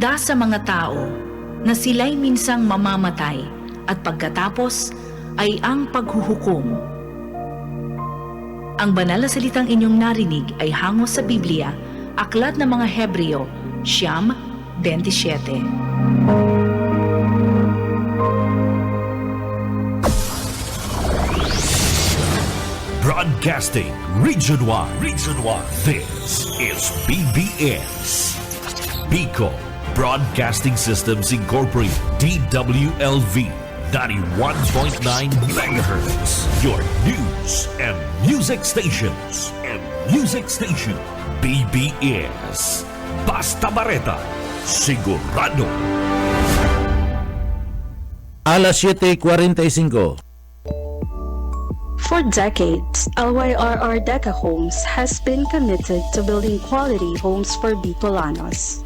Handa sa mga tao na sila'y minsang mamamatay at pagkatapos ay ang paghuhukom. Ang banal na salitang inyong narinig ay hango sa Biblia, Aklat ng mga Hebreo, 9:27. Broadcasting Region 1. This is BBS. Bicol Broadcasting Systems Incorporated. DWLV 91.9 MHz. Your news and music stations. BBS. Basta Bareta. Sigurado. Alas 7:45. For decades, LYRR Deca Homes has been committed to building quality homes for Bicolanos.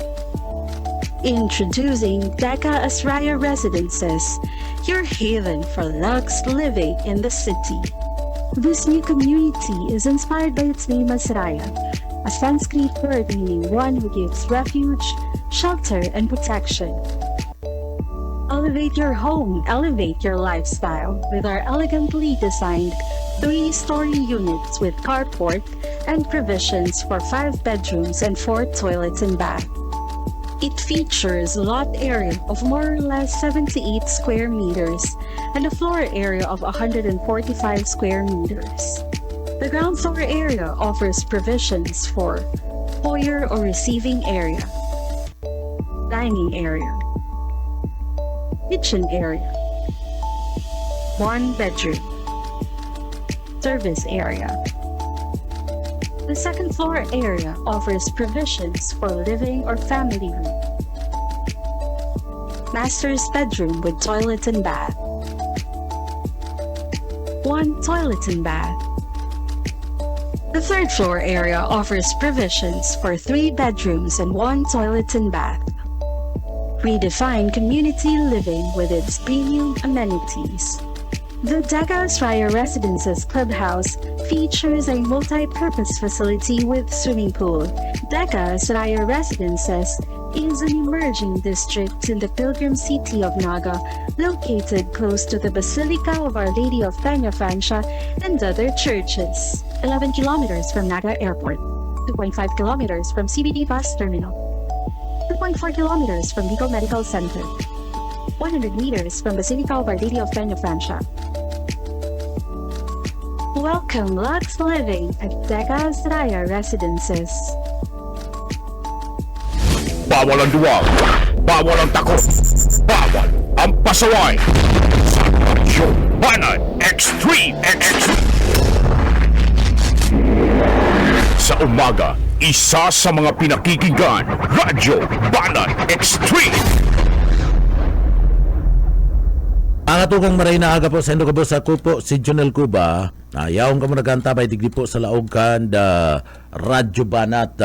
Introducing Deca Asraya Residences, your haven for luxe living in the city. This new community is inspired by its name Asraya, a Sanskrit word meaning one who gives refuge, shelter, and protection. Elevate your home, elevate your lifestyle with our elegantly designed 3-story units with carport and provisions for 5 bedrooms and 4 toilets and bath. It features a lot area of more or less 78 square meters and a floor area of 145 square meters. The ground floor area offers provisions for foyer or receiving area, dining area, kitchen area, 1 bedroom, service area. The second floor area offers provisions for living or family room, master's bedroom with toilet and bath, 1 toilet and bath. The third floor area offers provisions for 3 bedrooms and 1 toilet and bath. Redefine community living with its premium amenities. The Deca Asraya Residences Clubhouse features a multi-purpose facility with swimming pool. Deca Asraya Residences is an emerging district in the pilgrim city of Naga, located close to the Basilica of Our Lady of Peña Francia and other churches. 11 kilometers from Naga Airport, 2.5 kilometers from CBD Bus Terminal, 2.4 kilometers from Bicol Medical Center, 100 meters from Basilica of Our Lady of Peña Francia. Welcome Lux Living at Deca Asraya Residences. Bawal ang duwag. Bawal ang takot. Bawal ang pasaway. Sa Radyo Banat Extreme. Sa umaga, isa sa mga pinakikinggan, Radyo Banat Extreme. Ang atugang maray na aga po sa Indo Cabo sa Kupo, si Jonel Cuba. Ayaw ka mo nagkantabay digdi po sa laogan da Radyo Banat.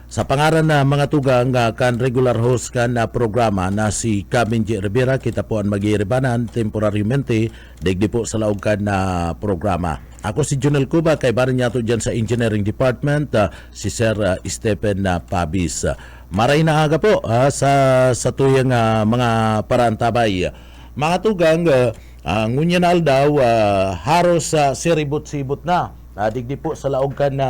Sa pangaran na mga tugang kan regular host kan na programa na si Cabin J. Rivera, kita po ang mag-iiribanan temporaryamente digdi po sa laogan na programa. Ako si Jonel Cuba, kay barin niya to dyan sa Engineering Department, si Sir Stephen Pabis. Maray na aga po sa tuyang mga parantabay. Mga tugang, ngunyan na aldaw, haros siribot-sibot na. Digdi po sa laogan na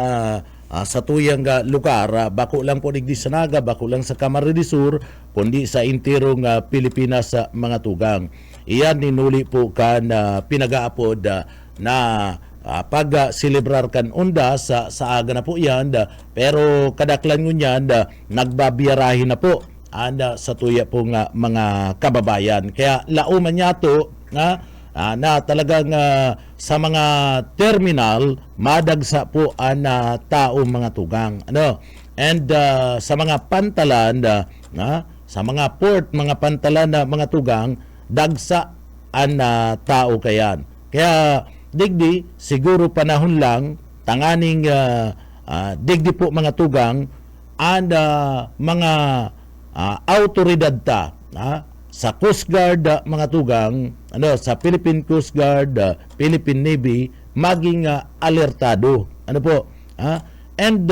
sa tuyang lugar, bako lang po digdi sa Naga, bako lang sa Camarines Sur, kundi sa intirong Pilipinas mga tugang. Iyan ninuli po kan pinag-aapod na pag-celebrar kan unda sa aga na po yan, pero kadaklan ngunyan nagbabiyarahin na po sa tuya po nga mga kababayan. Kaya lauman niya to na talagang sa mga terminal madagsa po ang tao mga tugang. And sa mga pantalan sa mga port, mga pantalan na mga tugang, dagsa ang tao kayan. Kaya digdi siguro panahon lang tanganing digdi po mga tugang ang mga autoridad ta sa Coast Guard mga tugang, sa Philippine Coast Guard, Philippine Navy, maging alertado. And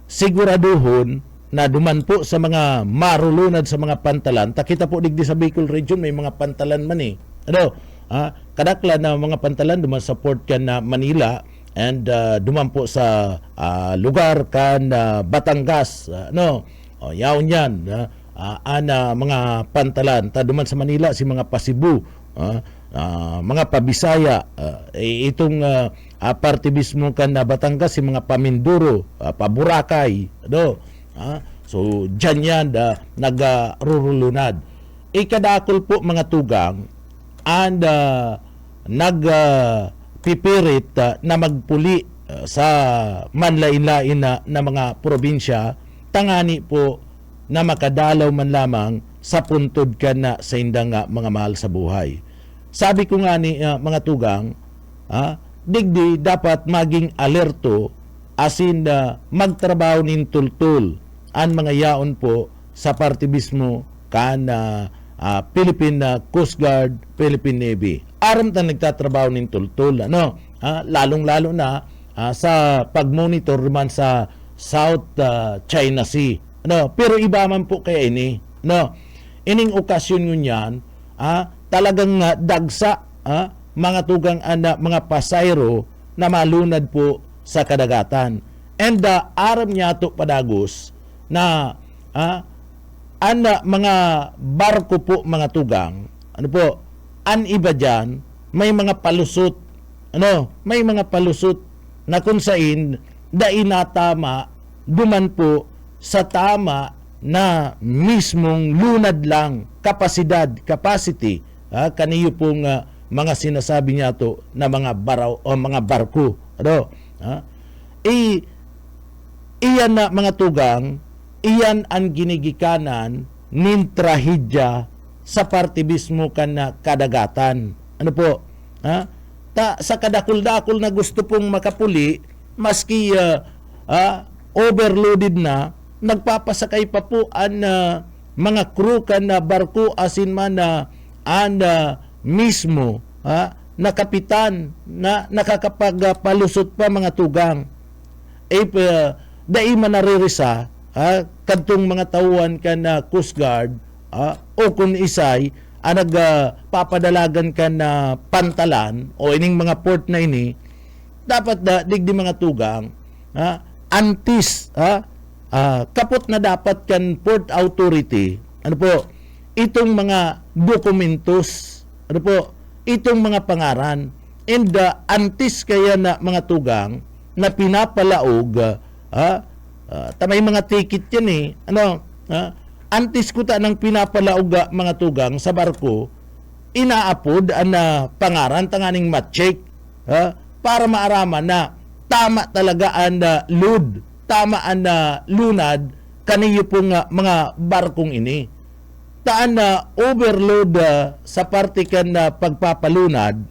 siguraduhon na duman po sa mga marulunad sa mga pantalan. Takita po digdi sa Bicol region may mga pantalan man eh. Ano? Kadakla na mga pantalan duman sa port kan na Manila and duman po sa lugar kan Batangas. Yaon yan. Ana mga pantalan ta duman sa Manila si mga Pasibu, mga Pabisaya, itong parte mismo kan na Batangas si mga Pamindoro, Paburakay, so dyan yan nagrurulunad. Ikadakol po mga tugang and nagpipirit na magpuli sa manlain-lain na mga probinsya tangani po na makadalaw man lamang sa puntod ka na sa indang mga mahal sa buhay. Sabi ko nga ni mga tugang, digdi dapat maging alerto asin magtrabaho nin tultul ang mga yaon po sa parte mismo kan Philippine Coast Guard, Philippine Navy. Aram ta nagtatrabaho nin tultul, lalong-lalo na sa pag-monitor man sa South China Sea. Pero iba man po kaya ini. Ining okasyon nyo yan, talagang dagsa mga tugang mga pasayro na malunad po sa kadagatan. And aram niya to padagos na mga barko po mga tugang, an iba dyan, may mga palusot, may mga palusot na kung sain da inatama duman po sa tama na mismong lunad lang capacity kaniyo pong mga sinasabi niya to na mga baraw o mga barko iyan na mga tugang, iyan ang ginigikanan nin trahedya sa parte mismo kan na kadagatan. Sa kadakul-dakul na gusto pong makapuli maski overloaded na, nagpapasakay pa po ang mga crew kan na barko asin man mismo na kapitan na nakakapagpalusot pa mga tugang. Dai man naririsa kadtong mga tauhan kan na Coast Guard o kung isay nagpapadalagan kan na pantalan o ining mga port na ini dapat digdi mga tugang antis kapot na dapat kan port authority itong mga dokumentos itong mga pangaran and antis kaya na mga tugang na pinapalaog tamay mga ticket yan antis ko ta ng pinapalaog mga tugang sa barko inaapod ang pangaran tanganing matcheck para maaraman na tama talaga ang load, tama ang lunad kaniyo pong mga barkong ini. Taan na overload sa parte kan pagpapalunad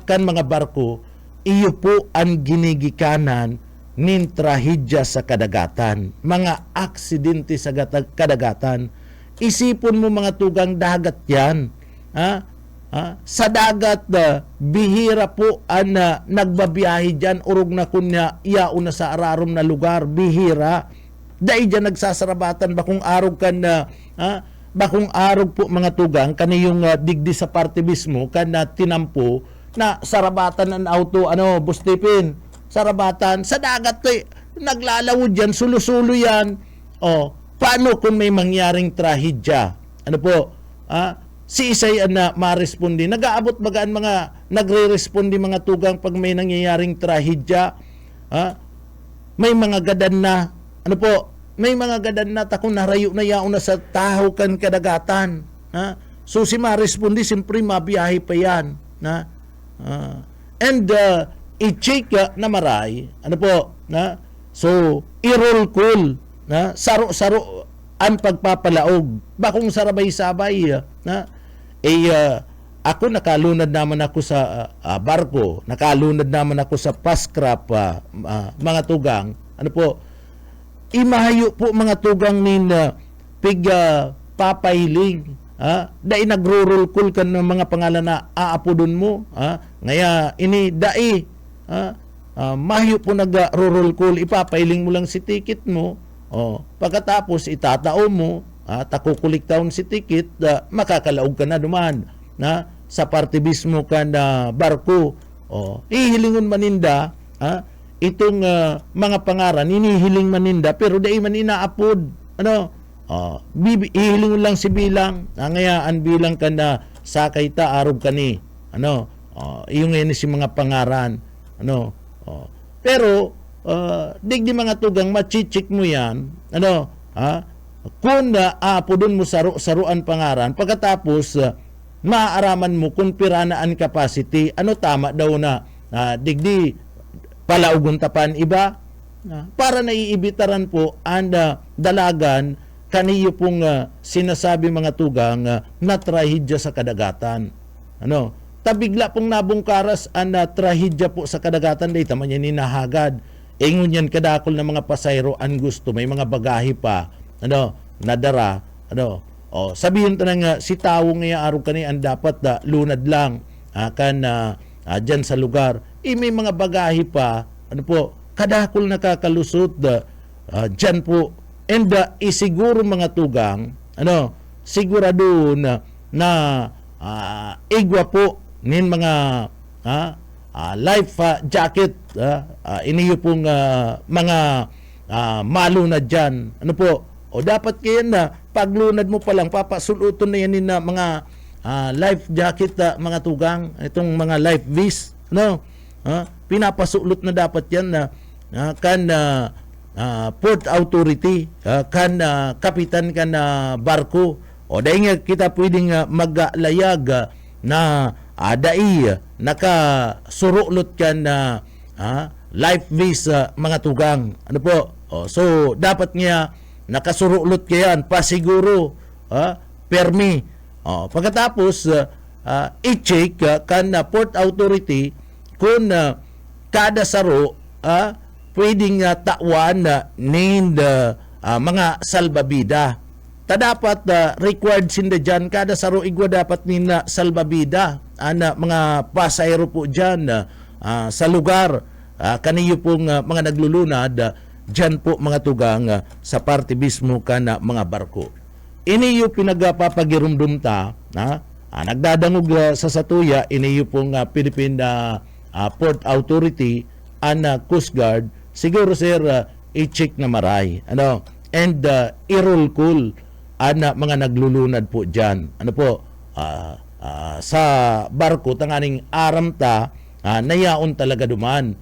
kan mga barko, iyo po ang ginigikanan nin trahedya sa kadagatan, mga aksidente sa kadagatan. Isipon mo mga tugang dagat yan. Sa dagat bihira po ang nagbabiyahe dyan urog na kunya iyaon na sa ararom na lugar bihira dahil dyan nagsasarabatan bakong arog kan bakong arog po mga tugang kaniyong digdi sa parte mismo kan tinampo na sarabatan ang auto bustipin sarabatan sa dagat naglalawod yan sulusulo yan paano kung may mangyaring trahedya si isay na ma-respondi. Nag-aabot bagaan mga nagre-respondi mga tugang pag may nangyayaring trahedya. May mga gadan na may mga gadan na takong narayo na yaon na sa tahaw kan kadagatan. So si ma-respondi simpre mabiyahe pa yan. And i-check na maray. So i-roll call saro-saro ang pagpapalaog. Bakong sarabay-sabay ako nakalunad naman ako sa barko, nakalunad naman ako sa paskrap mga tugang. Imahayo po mga tugang nin papahiling. Dai nagro-roll call kan ng mga pangalan na aapodon mo. Ngaya ini dai mahayo po nagro-roll call, ipapahiling mo lang si ticket mo. Pagkatapos itatao mo, takukuliktaon si ticket, makakalaog ka na duman na sa parte mismo ka na barko. Ihilingon maninda, itong mga pangaran, inihiling maninda, pero dahil man inaapod, ihilingon lang si bilang, ngayaan bilang ka na sakay ta, arog ka ni, iyong ini si mga pangaran, pero, digdi mga tugang, machichik mo yan, kung aapodon mo saruan pangaran, pagkatapos, maaaraman mo kung piranaan capacity, tama daw na, digdi, palaugon tapan iba, para naiibitaran po ang dalagan kaniyo pong sinasabi mga tugang na trahedya sa kadagatan. Tabigla pong nabungkaras ang trahedya po sa kadagatan, dahil taman yan ninahagad. Ingon yan kadakol na mga pasayro ang gusto, may mga bagahe pa, nadara, sabihin to nga, si tao nga araw kani ang dapat lunad lang, dyan sa lugar, may mga bagahe pa, kadakol nakakalusot, dyan po, and isiguro mga tugang, sigurado na igwa po nin mga life jacket, iniyo pong mga malunad dyan, dapat kaya na paglunad mo pa lang, papasuluton na yan na mga life jacket, mga tugang, itong mga life vest, pinapasulot na dapat yan na port authority, kapitan ka na barko, dahil nga kita pwedeng maglayag na dai nakasurulot ka na life vest, mga tugang, so dapat nga nakasurulot ka yan, pasiguro, permi, pagkatapos i-check kan port authority kung kada saro pwedeng tawan named mga salbabida. Dapat required sinda dyan, kada saro igwa dapat nina salbabida, mga pasayro po dyan sa lugar, kaniyo pong mga naglulunad, dyan po mga tugang sa parte mismo ka na mga barko. Iniyo pinagpapagirumdum ta, nagdadangog sa satuya, iniyo pong Philippine Port Authority, Coast Guard, siguro sir, i-check na maray, and i-roll call, mga naglulunad po dyan, sa barko, tanganing aramta, nayaon talaga duman,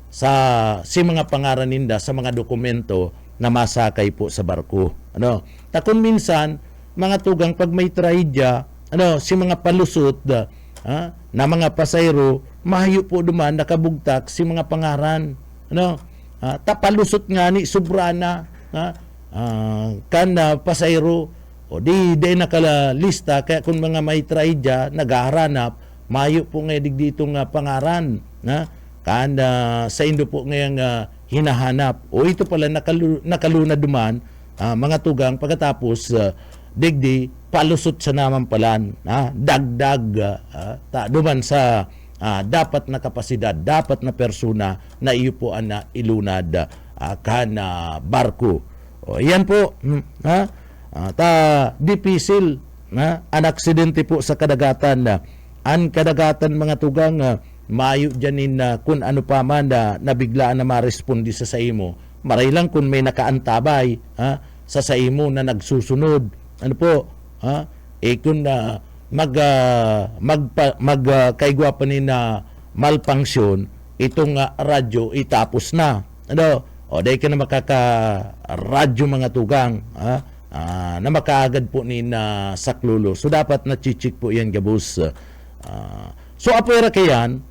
sa mga pangaran ninda, sa mga dokumento na masakay po sa barko. Takon minsan, mga tugang, pag may trahedya, si mga palusot, na mga pasayro, mahayo po duman, nakabugtak, si mga pangaran. Tapalusot nga ni, sobrana, pasayro, di nakalista, kaya kung mga may trahedya, naghahanap, mahayo po nga dito nga pangaran, sa indo po ngayang hinahanap. Ito pala nakaluna duman, mga tugang, pagkatapos digdi palusot sa naman palan, dagdag duman sa dapat na kapasidad, dapat na persona na iyo po na ilunad barko. Yan po, dipisil an aksidente po sa kadagatan, ang kadagatan mga tugang, maayo dyanin kung ano pa man nabiglaan na marespondi sa imo. Maray lang kung may nakaantabay sa imo na nagsusunod. Kung magkaigwa pa ni na malfunction, itong radyo itapos na. Dahil ka na makaka-radyo mga tugang, na makaagad po ni na saklulo. So dapat na-chichik po yan, gabus. So apera kayan,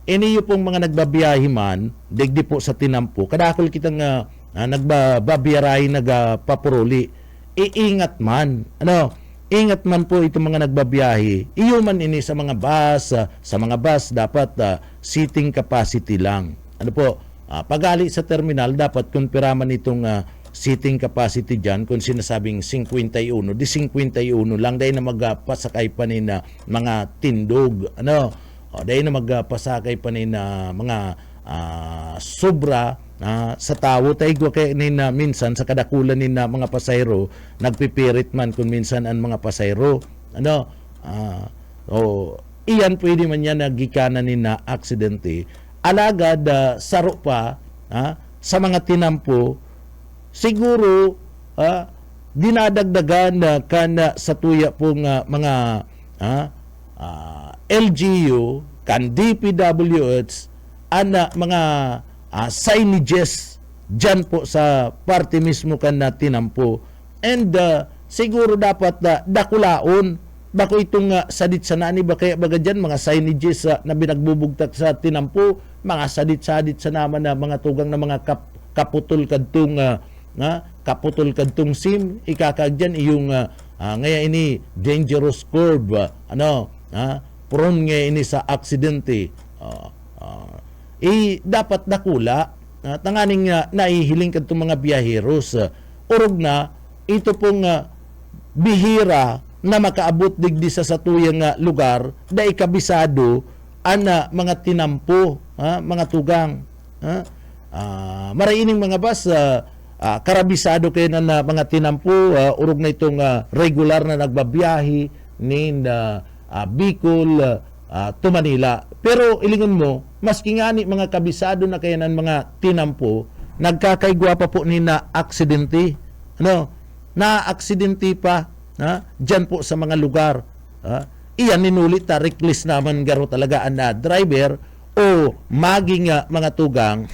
iniyo pong mga nagbabiyahe man, digdi po sa tinampo, kadakol kitang nagbabiyarahe, nagpapuruli, iingat man, ingat man po itong mga nagbabiyahe, iyo man ini sa mga bus, dapat seating capacity lang. Pagali sa terminal, dapat kumpiraman itong seating capacity dyan, kung sinasabing 51, di 51 lang, dahil na magpasakay pa ni na mga tindog, dahil na magpasakay pa ni na mga sobra, sa tawo tay gwa kay ni na minsan sa kadakulan ni na mga pasayro nagpipirit man kung minsan ang mga pasayro iyan pwede man yan nagikanan ni na aksidente alagad saro pa sa mga tinampo siguro dinadagdagan na kana sa tuya pong mga LGU kan DPWH ana mga signages dyan po sa parte mismo kan na tinampo and siguro dapat dakulaon bako itong sadit sa nani ba kaya baga dyan mga signages na binagbubugtak sa tinampo mga sadit-sadit sa naman na mga tugang na mga kaputol kadtong kaputol kadtong sim ikakagyan iyong ngaya ini dangerous curve prone nga ini sa aksidente dapat dakula tanganing naihiling kadtong mga biyaheros urog na ito pong bihira na makaabot digdi sa tuyang lugar da ikabisado ana mga tinampo mga tugang maraining mga bus karabisado kayo na mga tinampo urog na itong regular na nagbabiyahe ni Bicol to Manila pero ilingon mo maski nga ni mga kabisado na kayo ng mga tinampo nagkakaigwa pa po ni na aksidente na aksidente pa dyan po sa mga lugar iyan ninulit reckless naman garo talaga ang driver o maging mga tugang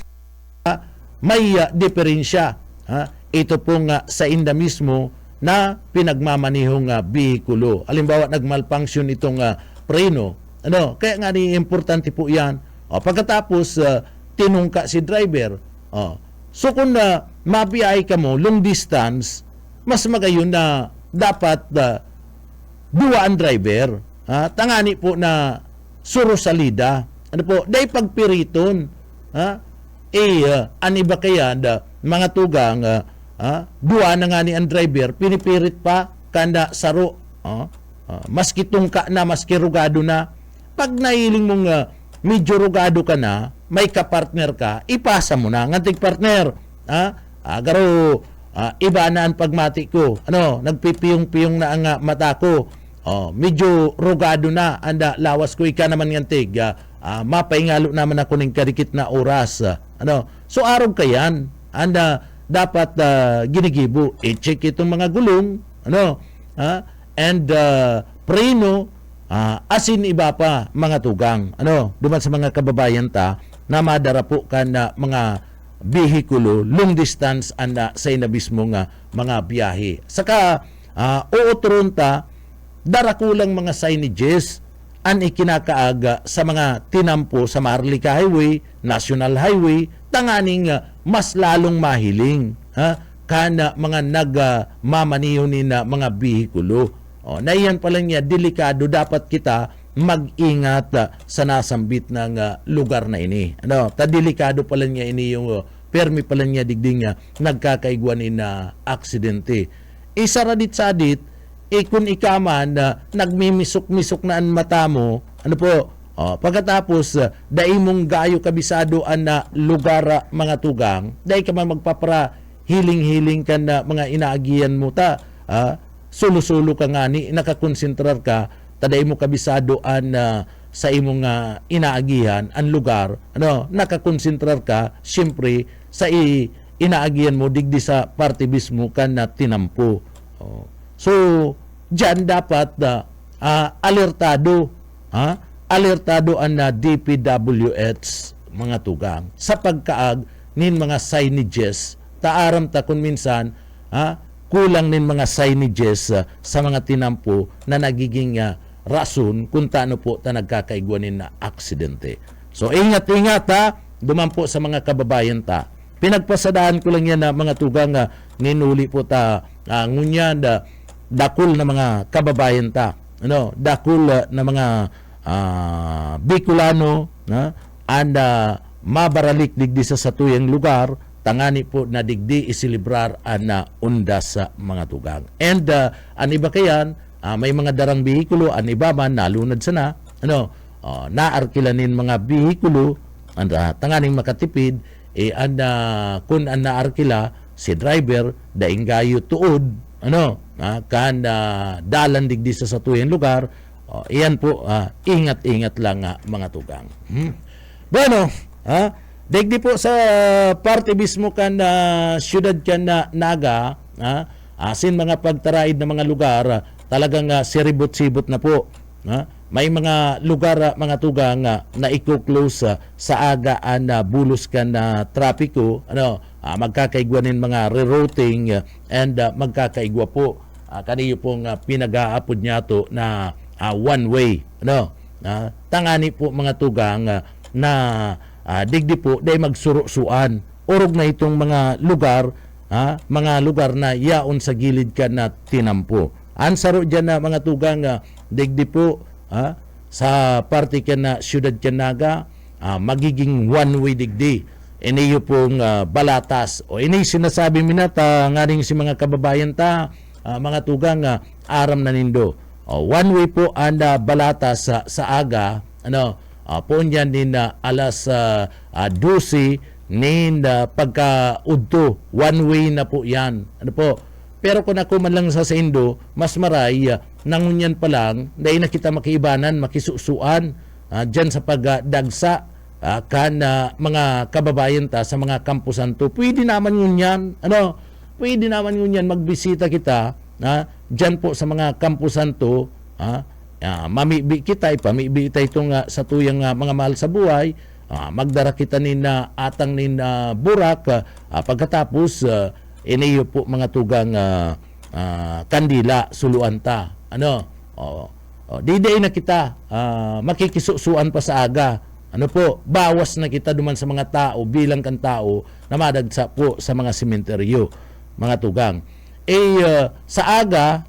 may diferensya ito pong sa inda mismo na pinagmamanihong bihikulo halimbawa nagmalfunction itong preno kaya nga ni importante po yan pagkatapos tinungka si driver so kung mabiyahe ka mo long distance mas magayon na dapat duwa ang driver tangani po na suro salida dahil pagpiriton ani ba kaya mga tugang duwa na nga ni ang driver pinipirit pa kanda saro maski tungka na maski rugado na pag nahiling mong medyo rugado ka na may kapartner ka ipasa mo na ngantig partner garo iba na ang pagmati ko nagpipiyong-piyong na ang mata ko medyo rugado na anda lawas ko ika naman ngantig mapaingalo naman ako ng karikit na oras so arog kayan anda dapat ginigibo i-check itong mga gulong and preno asin iba pa mga tugang duman sa mga kababayan ta na madara po ka na mga bihikulo long distance anda sa inabismo nga mga biyahe saka uutron ta darakulang mga signages an ikinakaaga sa mga tinampo sa Marlica Highway, National Highway, tanganing mas lalong mahiling kana mga nagmamaniho ni na mga bihikulo. Na iyan pala niya, delikado dapat kita mag-ingat sa nasambit ng lugar na ini. Delikado pala niya ini yung permi pala niya digding nagkakaigwan na aksidente. Isaradit-sadit, kung ikaman nagmimisok-misok na ang mata mo, pagkatapos dai mong gayo kabisado na lugar mga tugang, dai ka man magpapara hiling-hiling ka na mga inaagian mo ta, sulo-sulo ka nga ni nakakonsentrar ka, taday mo kabisado sa imong inaagihan ang lugar, nakakonsentrar ka siyempre sa inaagian mo digdi sa parte mismo ka na tinampo. So, dyan dapat alertado ang DPWH mga tugang sa pagkaag nin mga signages taaram ta kung minsan kulang nin mga signages sa mga tinampo na nagiging rason kung taano po ta nagkakaigwanin na aksidente. So, ingat-ingat duman po sa mga kababayan ta. Pinagpasadaan ko lang yan na mga tugang ninuli po ta ngunyan dakul na mga kababayan ta dakul na mga Bicolano anda mabaralik digdi sa satuyang lugar tangani po na digdi isilibrar na undas sa mga tugang and an iba kayan may mga darang bihikulo an iba man nalunad sana naarkilanin mga bihikulo anda tanganing makatipid kun an naarkila si driver daing gayo tuod kan dalan digdi sa satuyang lugar. Iyan po, ingat-ingat lang mga tugang. Bueno, digdi po sa parte mismo kan syudad kan Naga, asin mga pagtaraid na mga lugar, talagang siribot-sibot na po. May mga lugar mga tugang na i-close sa agaan na bulos kan trapiko, magkakaigwanin mga rerouting and magkakaigwa po kaniyo pong pinag-aapod niya to na one way, tangani po mga tugang na digdi po day magsuro-suan orog na itong mga lugar na yaon sa gilid ka na tinampo. Ansaro dyan na mga tugang digdi po sa parte ka na syudad Naga, magiging one way digdi. Iniyo pong balatas o ini sinasabi minata ngaring si mga kababayan ta mga tugang aram na nindo. One way po ang balatas sa aga po niyan din alas 12 nin pagka-udto. One way na po yan. Pero kung ako man lang sa Indo, mas maray, nangunyan pa lang, dahil na kita makiibanan, makisusuan, dyan sa pagdagsa, kan mga kababayan ta sa mga kampusan to. Pwede naman yun yan, pwede naman yun yan, magbisita kita, dyan po sa mga kampusan to, mamibi kita, ipamibi kita itong sa tuyang mga mahal sa buhay, magdara kita nin atang nin burak, pagkatapos, iniyo po mga tugang kandila suluan ta diday na kita makikisusuan pa sa aga bawas na kita duman sa mga tao bilang kan tao na madagsa po sa mga sementeryo mga tugang sa aga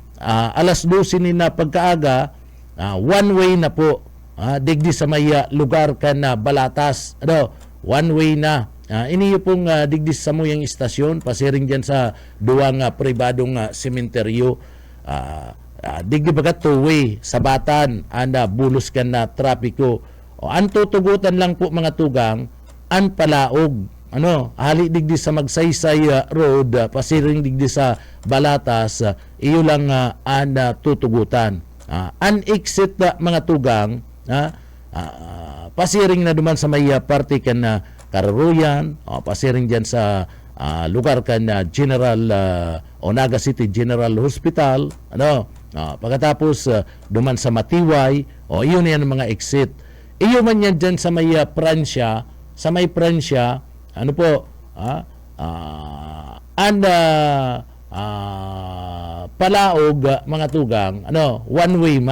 alas 12 ni na pagkaaga one way na po digdi sa may lugar kan balatas one way na. Iniyo pong digdis sa muyang istasyon, pasiring dyan sa duwang pribadong sementeryo. Digdi bagat two-way, sabatan, bulos kan na trapiko. Ang tutugutan lang po mga tugang, ang palaog. Hali digdi sa Magsaysay Road, pasiring digdi sa Balatas, iyo lang ang tutugutan. Ang exit mga tugang, pasiring na duman sa may parte kan na Kararuyan, pasiring dyan sa lugar kan General Naga City General Hospital, pagkatapos duman sa Matiway, iyon yan ang mga exit. Iyo man yan dyan sa may Pransya, palaog mga tugang, one way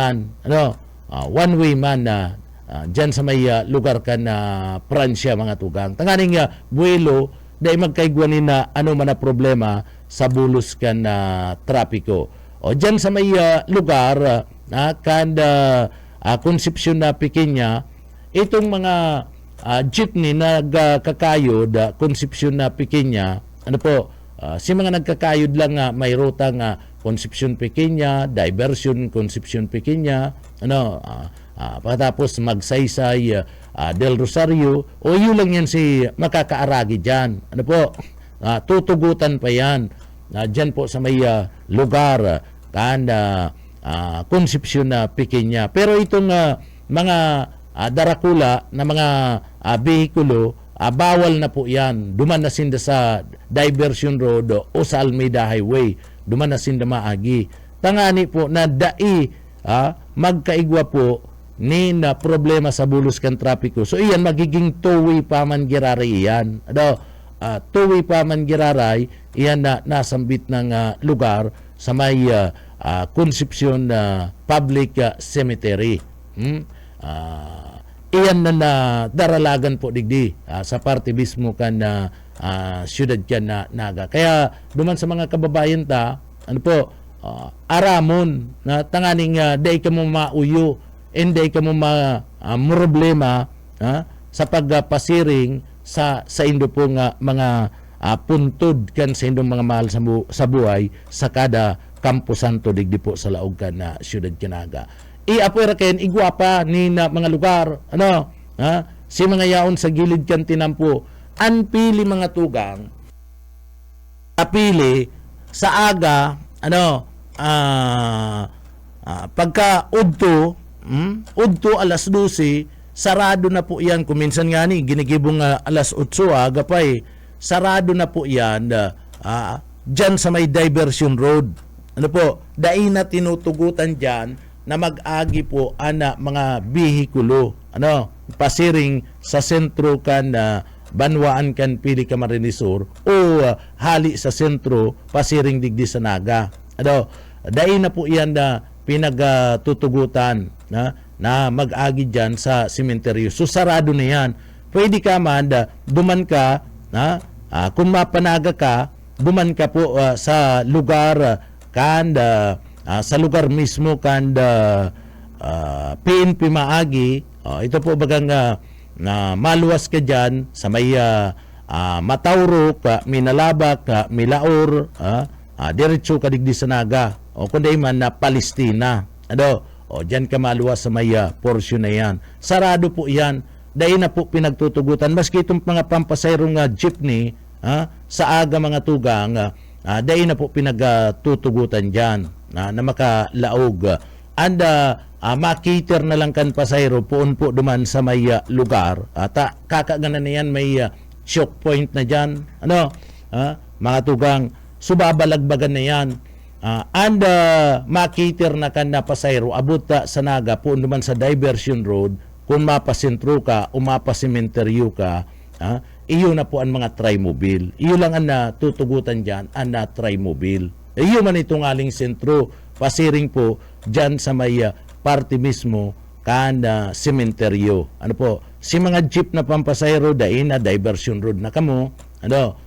man, na dyan sa may lugar ka na Pransya mga tugang. Tanganing buwelo, dahil magkaigwanin na man na problema sa bulos ka na trapiko. Dyan sa may lugar, Concepcion na Pequeña, itong mga jeepney na nagkakayod, Concepcion na Pequeña, si mga nagkakayod lang may rutang Concepcion Pequeña, diversion Concepcion Pequeña, pagkatapos Magsaysay del Rosario, yun lang yan si makakaaragi dyan. Tutugutan pa yan. Dyan po sa may lugar Concepcion na Pequeña. Pero itong mga darakula na mga behikulo, bawal na po yan. Duman na sinda sa Diversion Road o sa Almeida Highway. Duman na sinda maagi. Tangani po na magkaigwa po ni na problema sa bulos kan trapiko. So iyan magiging two-way pa man giraray iyan. Two-way pa man giraray iyan na nasambit ng lugar sa may Concepcion Public Cemetery. Iyan na daralagan po digdi sa parte mismo kan syudad kan Naga. Kaya duman sa mga kababayan ta, aramon na tanganing day ka mo mauyo, day ka mo problema sa pagpasiring sa indo pong mga puntod kan sa indong mga mahal sa buhay sa kada kampusan to digdi po sa laog kan na syudad kan Naga. Iapwera ken igwapa ni na mga lugar si mga yaon sa gilid kan tinampo anpili mga tugang napili sa aga pagka udto alas 12 sarado na po yan. Kung minsan nga ni ginigibong alas 8 agapay sarado na po yan dyan sa may diversion road. Dahil na tinutugutan dyan na mag-agi po mga bihikulo pasiring sa sentro kan Banwaan kan Pili Camarines Sur o hali sa sentro pasiring digdi sa Naga. Dahil na po yan na pinagtutugutan na mag-agi dyan sa sementeryo. So sarado na yan. Pwede ka man duman ka kung mapanaga ka, duman ka po sa lugar sa lugar mismo PNP maagi. Ito po bagang na maluwas ka dyan sa may Mataurok, Minalabak, Milaor, diretso ka digdi sa Naga o kundi man na Palestina. Dyan ka maluwas sa may portion na yan. Sarado po yan. Dahil na po pinagtutugutan. Maski itong mga pampasayrong jeepney sa aga mga tugang, dahil na po pinagtutugutan dyan na makalaog. And makiter na lang kan pasayro poon po duman sa may lugar at kakaganan na yan may choke point na dyan mga tugang subabalagbagan na yan and makiter na kan na pasayro abot sa Naga poon duman sa diversion road kung mapasentro ka o mapasimenteryo ka iyo na po ang mga trimobile. Iyo lang ang tutugutan dyan ang trimobile. Iyo man itong aling sentro pasiring po dyan sa may party mismo sementeryo. Si mga jeep na pampasayro dahil na diversion road na kamo,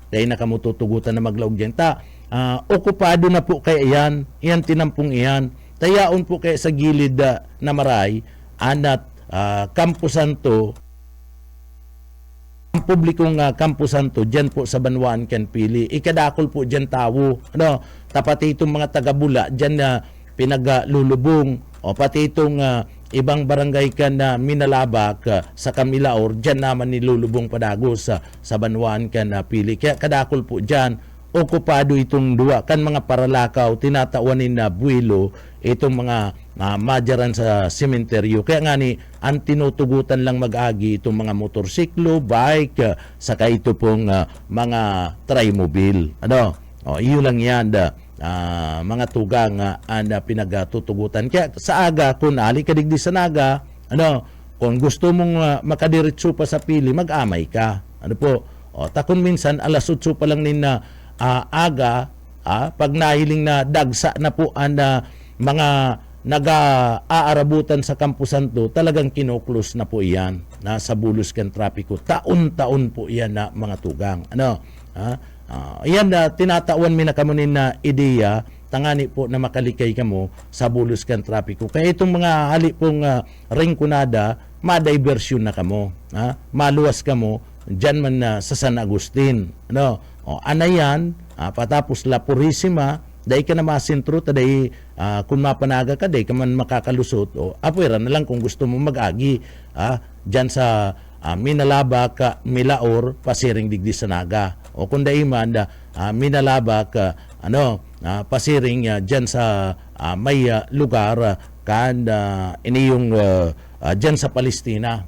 dahil na kamo tutugutan na maglaog dyan. Okupado na po kaya iyan tinampong iyan. Tayaon po kaya sa gilid na maray, Campo Santo, ang publikong Campo Santo, dyan po sa Banwaan kan Pili. Ikadakol po dyan tawo. Tapati itong mga taga-Bula, dyan na pinaglulubong o pati itong ibang barangay kan na Minalabak sa Kamilaor, dyan naman nilulubong padagos sa Banwaan kan Pili. Kaya kadakol po dyan, okupado itong duwa kan mga paralakaw, tinatawanin na buwilo, itong mga madyaran sa sementeryo. Kaya nga ni, ang tinutugutan lang mag-agi itong mga motorsiklo, bike, saka ito pong mga trimobile. Iyo lang yan mga tugang pinagtutugutan. Kaya sa aga, kung ali ka digdi sa Naga, kung gusto mong makadiretso pa sa Pili, mag-amay ka. Takon minsan, alas 8 pa lang nina aga, pag nahiling na dagsa na po mga nag-aarabutan sa Campo Santo, talagang kinuklose na po iyan sa bulos kan trapiko. Taon-taon po iyan na mga tugang. Yan tinatawan mi na kamunin na ideya tangani po na makalikay kamo sa bulos kan trapiko. Kaya itong mga hali pong ringkunada, ma-diversion na kamo. Maluwas kamo dyan man sa San Agustin. Anayan, patapos La Purisima, dahi ka na masintro, taday kung mapanaga ka, dahi ka man makakalusot. Apuera na lang kung gusto mo mag-agi dyan sa Minalabak, Milaor, pasiring digdi sa Naga. O kung dahi man, Minalabak, pasiring dyan sa may lugar kan iniyong dyan sa Palestina.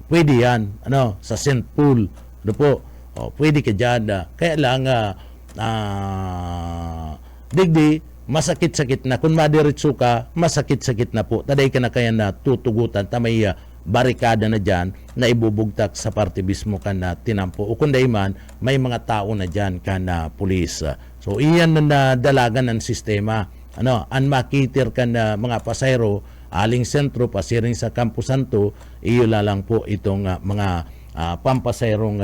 Pwede yan. Sa St. Paul. Pwede ka dyan. Kaya lang, digdi, masakit-sakit na. Kung madiretso ka, masakit-sakit na po. Taday ka na kaya na tutugutan. Tamay barikada na dyan na ibubugtak sa parte mismo ka na tinampo. O kung man, may mga tao na dyan ka na pulis. So, iyan na dalagan ng sistema. Ang makitir ka na mga pasayro, aling sentro, pasiring sa Campo Santo, iyo lang po itong mga pampasayrong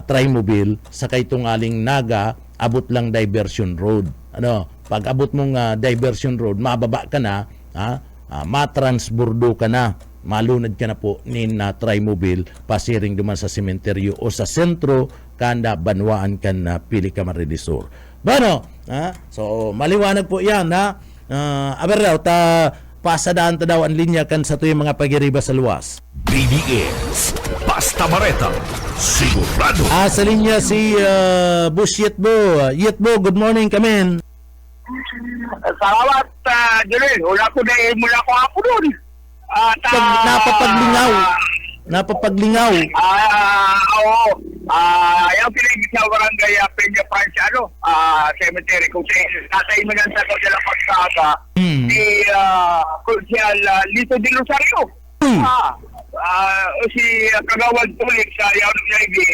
trimobile, saka itong aling Naga, abot lang diversion road. Pag abot mong diversion road, mababa ka na, matransbordo ka na, malunad ka na po na trimobile, pasiring duman sa sementeryo o sa sentro, kanda Banwaan kan Pili Camarines Sur. So maliwanag po yan pasadaan ta daw ang linya kan sa tuyong mga pagiriba sa luwas. BDS Basta Bareta sigurado. Sa linya si Boss Yetbo. Yetbo, good morning, kamen. Salamat, Junel. Wala ko na mula ko ako doon. At Napapaglingaw. Oo. Yung pinigit sa barangay Peña Francia, cemetery. Kung tatay mo lang sa kanya pagkaka, si Consial Lito de Rosario. Si Kagawad Tulik sa Yaunong Naibi,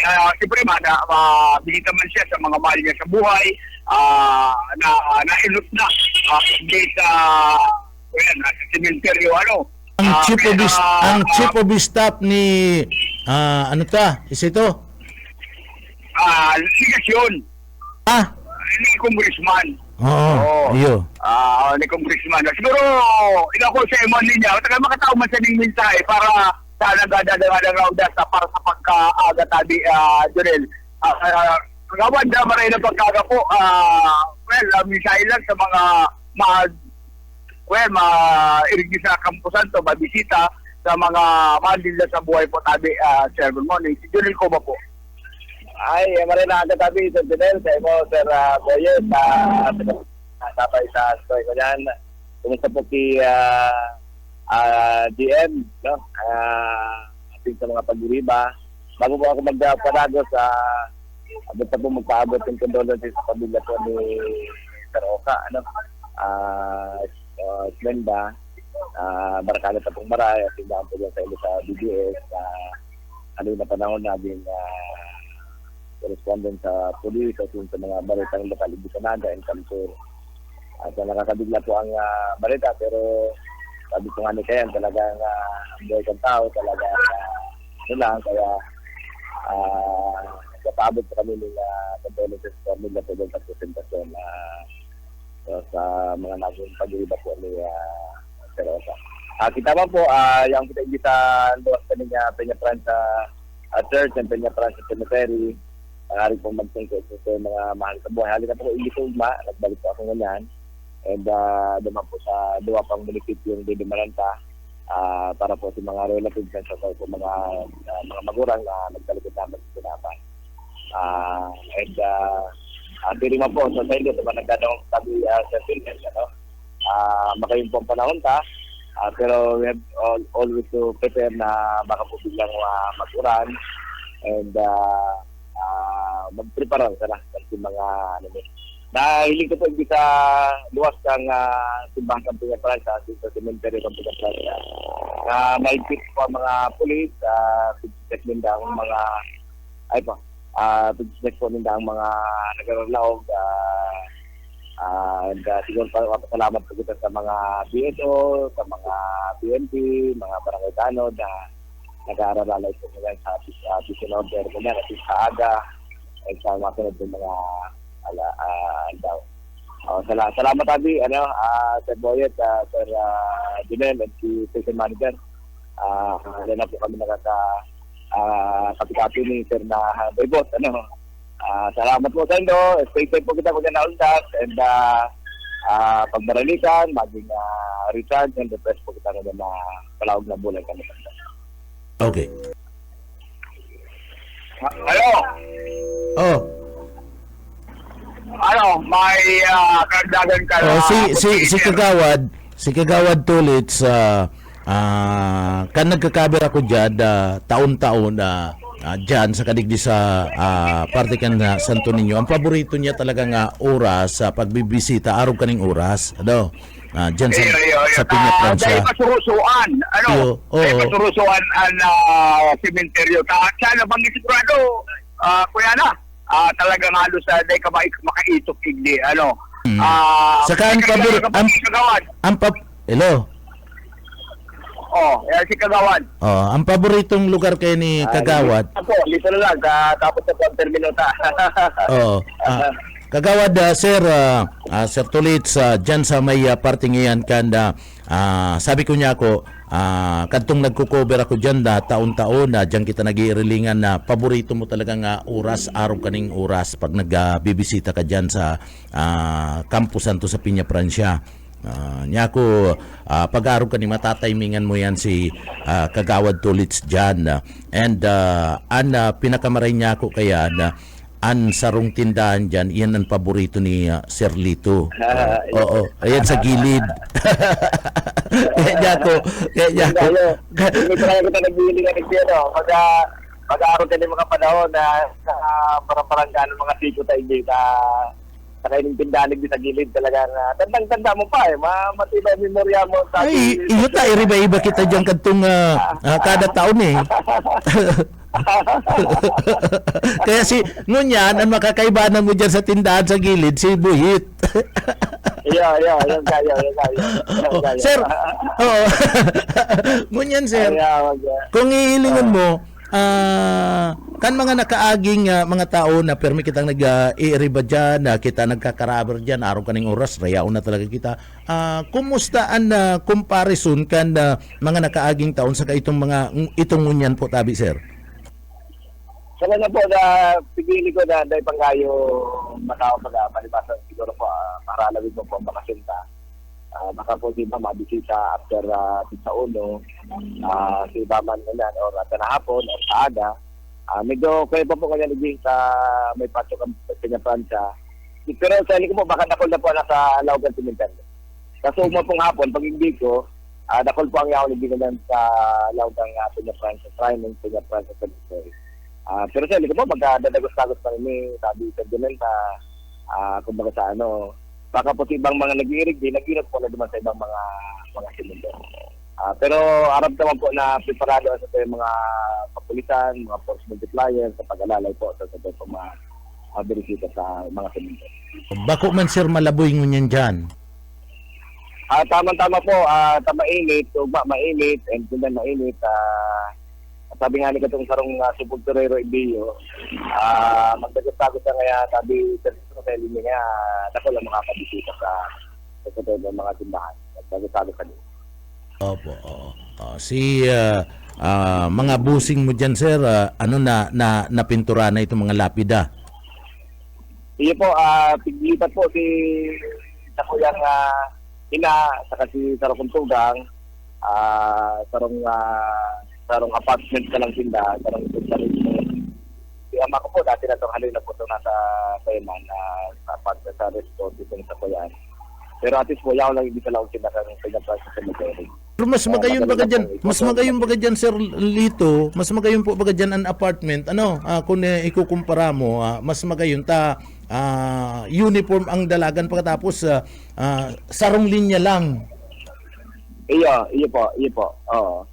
siyempre mabilita man siya sa mga mahal niya sa buhay, na-ilot na sa cemetery, Ang chief of staff ni is ito? Ligasyon. Ni Congressman. Oo. Iyo. Ni Congressman. Siguro, ikaw ko sa imon niya, tagal makatao man sa ning mensahe para sa nagdadadang sa para sa pagkaaga tabi, Junel. Kagawad na maray na pagkaga po, mensahe lang sa mga ma-irigi sa kampusan to, mabisita sa mga mahal nila sa buhay po tabi, Sir. Good morning. Si Junel ko ba po? Ay, maray na agad tabi, Sir Junel, sa imo, Sir Boyet, tapay sa story ko dyan. Kumusta po si DM, no? Ating sa mga pag-iriba. Bago po ako magpanago sa abot po magpaabot ng condolences sa pamilya po ni Sir Oka, Glenda, Barakala sa pong maray, at tindahan po dyan sa ilo sa BBS, na panahon naging correspondent sa police at sa mga balitang lokal Ibusanaga and Kamsur. At nakakabigla po ang balita, pero sabi ko nga ni Kayan, talagang buhay kang tao, talagang kaya nagpapaabot po kami ng condolences sa pamilya po dyan sa presentasyon sa mga naging pag-iiba po ni Sir Oka. Kita mo po, yung kita imbitan doon sa Peña Francia Church and Peña Francia Cemetery, maaari pong magtungkol sa mga mahal sa buhay. Halika po, hindi ko nagbalik po ako ganyan. And naman po sa duwa pang munisipyo yung Dede Maranta para po sa mga relatives at sa mga magurang na nagtalikod naman sa sinapan. Pili mo po sa inyo sa mga nagdadawang sabi sa Philippines, makayin po ang panahon pero we have always to prepare na baka po biglang mag-uran and mag-prepare sa mga hiling ko po sa luwas kang simbahan ng Peña Francia sa cemetery ng Peña Francia. Naipit po ang mga pulis, pag-check din ang mga pag-check po din ang mga naglalawag and siguro salamat po kita sa mga BSO, sa mga PNP, mga barangay tanod na nag-aaralalay po ngayon sa vision order ko na kasi sa aga at sa mga sunod ng mga daw. Salamat tabi, Sir Boyet, Sir Junel, at si Station Manager. Wala na po kami kapitapi ni Sir na Boybot. Salamat po sa inyo. Stay safe po kita kung yan naundas. And pagmaralikan, maging recharge and refresh po kita kung na palawag na bulan kami. Okay. Hello? Oh. May kardagan ka si Kagawad Tulit sa kan nagkakaber ako dyan taon-taon dyan sa kadigdi sa parte kan Santo Niño. Ang paborito niya talaga nga oras sa pagbibisita, araw kaning oras dyan sa Peña Francia. Dahil masurusuan masurusuan ang sementeryo. Sana bang sigurado kuya na talagang halos dahil ka makaitok igdi saka hello. Si Kagawad. Ang paboritong lugar kay ni Kagawad. Ako, dito na lang, tapos sa pang terminota. Kagawad, Sir Tulit, dyan sa may parting iyan, kanda, sabi ko niya ako, kadtong nagko-cover ako dyan taon-taon dyan kita nag-iirilingan na paborito mo talaga nga oras, araw kaning oras pag nagbibisita ka dyan sa Campo Santo sa Peña Francia. Niya ko pag-aro ka ni matatimingan mo yan si Kagawad Tulits dyan. And pinakamaray niya ko kaya na an sarong tindahan dyan, yan ang paborito ni Sir Lito. Oo, ayan sa gilid. Kaya niya ko. Hindi ko kaya kita nagbili ka nagpiro. Pag-aaral ka ng mga panahon na parang gano'n mga tiko tayo dito. Sa kaining tindahan sa gilid talaga na tandang-tanda mo pa matibay memorya mo. Ay, iyo ta, iriba-iba kita dyan kadtong kada taon eh. Kaya ngunyan, ang makakaibanan mo dyan sa tindahan sa gilid, si Buhit. Yung kaya. Sir, oo. Ngunyan, sir, kung ihilingan mo, kan mga nakaaging mga tao na permi kitang nag-iiriba dyan, kita nagkakaraber dyan, araw kaning oras, rayaon na talaga kita. Kumusta ang comparison kan mga nakaaging taon sa itong ngunyan po, tabi, sir? Saka na po na pigili ko na dahil panggayo matao palibasa siguro po para alawin mo po ang bakasinta. Baka po di ba mabisita after sa uno si Baman na or sa hapon or sa aga. Medyo kaya pa po kanya naging sa may patso kang Pransya. Pero sa ko po baka nakol na po nasa Laugan Cemetery. Kaso pong hapon pag hindi ko nakol po ang yaon naging sa Laugan Pransya, Shrine ng Pransya Cemetery. Pero sa ko po magdadagos-dagos pa rin sabi sa Dumenta kumbaga sa baka po sa ibang mga nag-iirig din, nag-iirig po na duman sa ibang mga simundo. Pero arap naman po na preparado sa mga kapulisan, mga force multiplier sa pag-alalay po sa mga berisita sa mga simundo. Bako man, sir, malaboy ngunyan dyan? Tama-tama po, mainit, mainit, and kung mainit, sabi nga ni katong sarong Subog Torero Ibiyo, magdagos-dagos na kaya sabi sa linya nga, ako lang makapabisita sa mga tindahan. Magdagos-dagos ka din. Opo, oo. Mga busing mo dyan, sir, napintura na itong mga lapida? Iyo po, piglipat po si sa kuyang ina, saka si Sarong Tugang, sarong apartment ka lang tindahan, sarong tindahan. Si ama ko po, dati na itong halina po ito nasa Payman, sa apartment sa resort itong sa Kuyan. Pero at least po, yaw lang hindi ka lang tindahan ng Pransya Cemetery. Pero mas magayon baga dyan, Sir Lito, mas magayon po baga dyan ang apartment, kung ikukumpara mo, mas magayon uniform ang dalagan pagkatapos sarong linya lang. Iyo po, oo.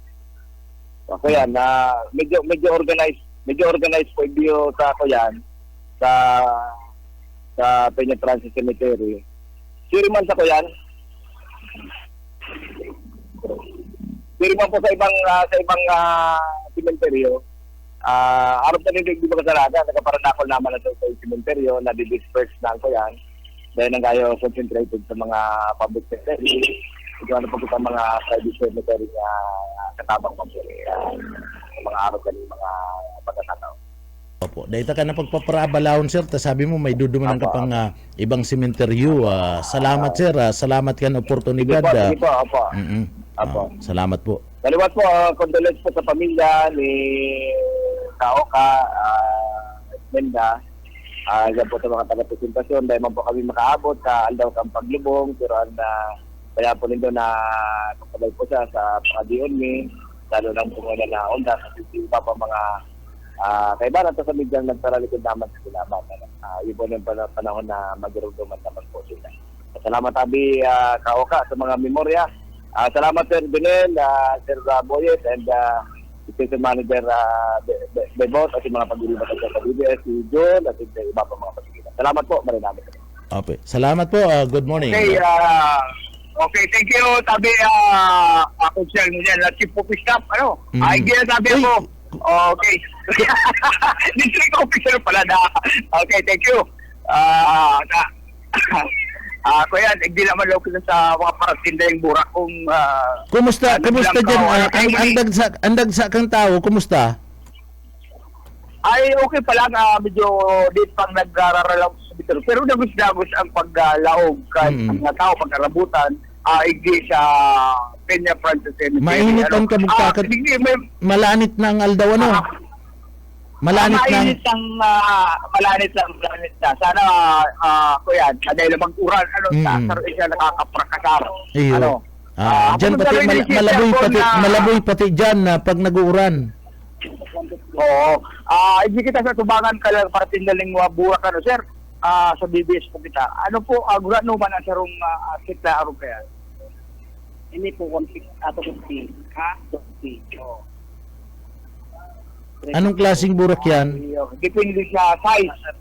Ako yan, medyo organized po yung sa ako yan, sa Pransya Cemetery. Siri man sa ko yan. Siri man po sa ibang cemeteryo. Arap na rin di ba kasalaga, nagkaparanakol naman na sa cemeteryo, na-disperse na ko yan. Dahil nang kayo concentrated sa mga public cemetery. Ito ano po sa mga private cemetery na katabang mga araw ka mga pagkakataon. Opo, dahil ka na pagpaparabalaon, sir, sabi mo may dudumanan ka pang ibang sementeryo. Salamat, sir. Salamat ka ng oportunidad. Sige po, opo. Salamat po. Kaliwat po, condolence po sa pamilya ni Kaoka, Menda. Yan po sa mga taga-presentasyon. Dahil man po kami makaabot sa aldaw kang paglubong. Pero kaya po nito na kapagay po siya sa pagkadion ni. Lalo lang po nga na onda kasi iba pa mga kaibahan ito sa medyang nagtaralikod naman sa silaban. Yun po yung panahon na magruduman naman po sila. Salamat Abi Kaoka sa mga memorya. Salamat Sir Benel, Sir Boyes, and Station Manager Bebot at yung mga pag-ilibat sa BBS, si John at yung iba pa mga pag-ilibat. Salamat po, marinami. Okay. Salamat po. Good morning. Okay, thank you. Sabi ako siya niyan, Chief of Staff, ay sabi ako. Okay. District officer pala na. Okay, thank you. Ako yan, hindi naman loko sa mga paratinda yung burak kung... Kumusta dyan? Ang dagsa kang tao, kumusta? Ay, okay pa lang. Medyo date pang nagrararalang sa bitero. Pero dagos-dagos ang paglaog. Kahit ang mga tao, pagkarabutan. igdi sa Peña Francis Cemetery. Mainit ang kabugtakan. Malanit na ang aldaw, ano? Malanit na. Malanit na. Sana, kuya, dahil lamang uran, sa siya nakakaprakasar. Iyo. Diyan pati malaboy pati diyan na pag nag-uuran. Oo. Hindi kita sa tubangan kalang para tindaling burak, sir. Sa BBS po kita. Ano po, gurano man ang sarong kita araw kaya? Ini po conflict ato kunti. Ha? Kunti. Oh. Anong klaseng burak yan? Depende sa size.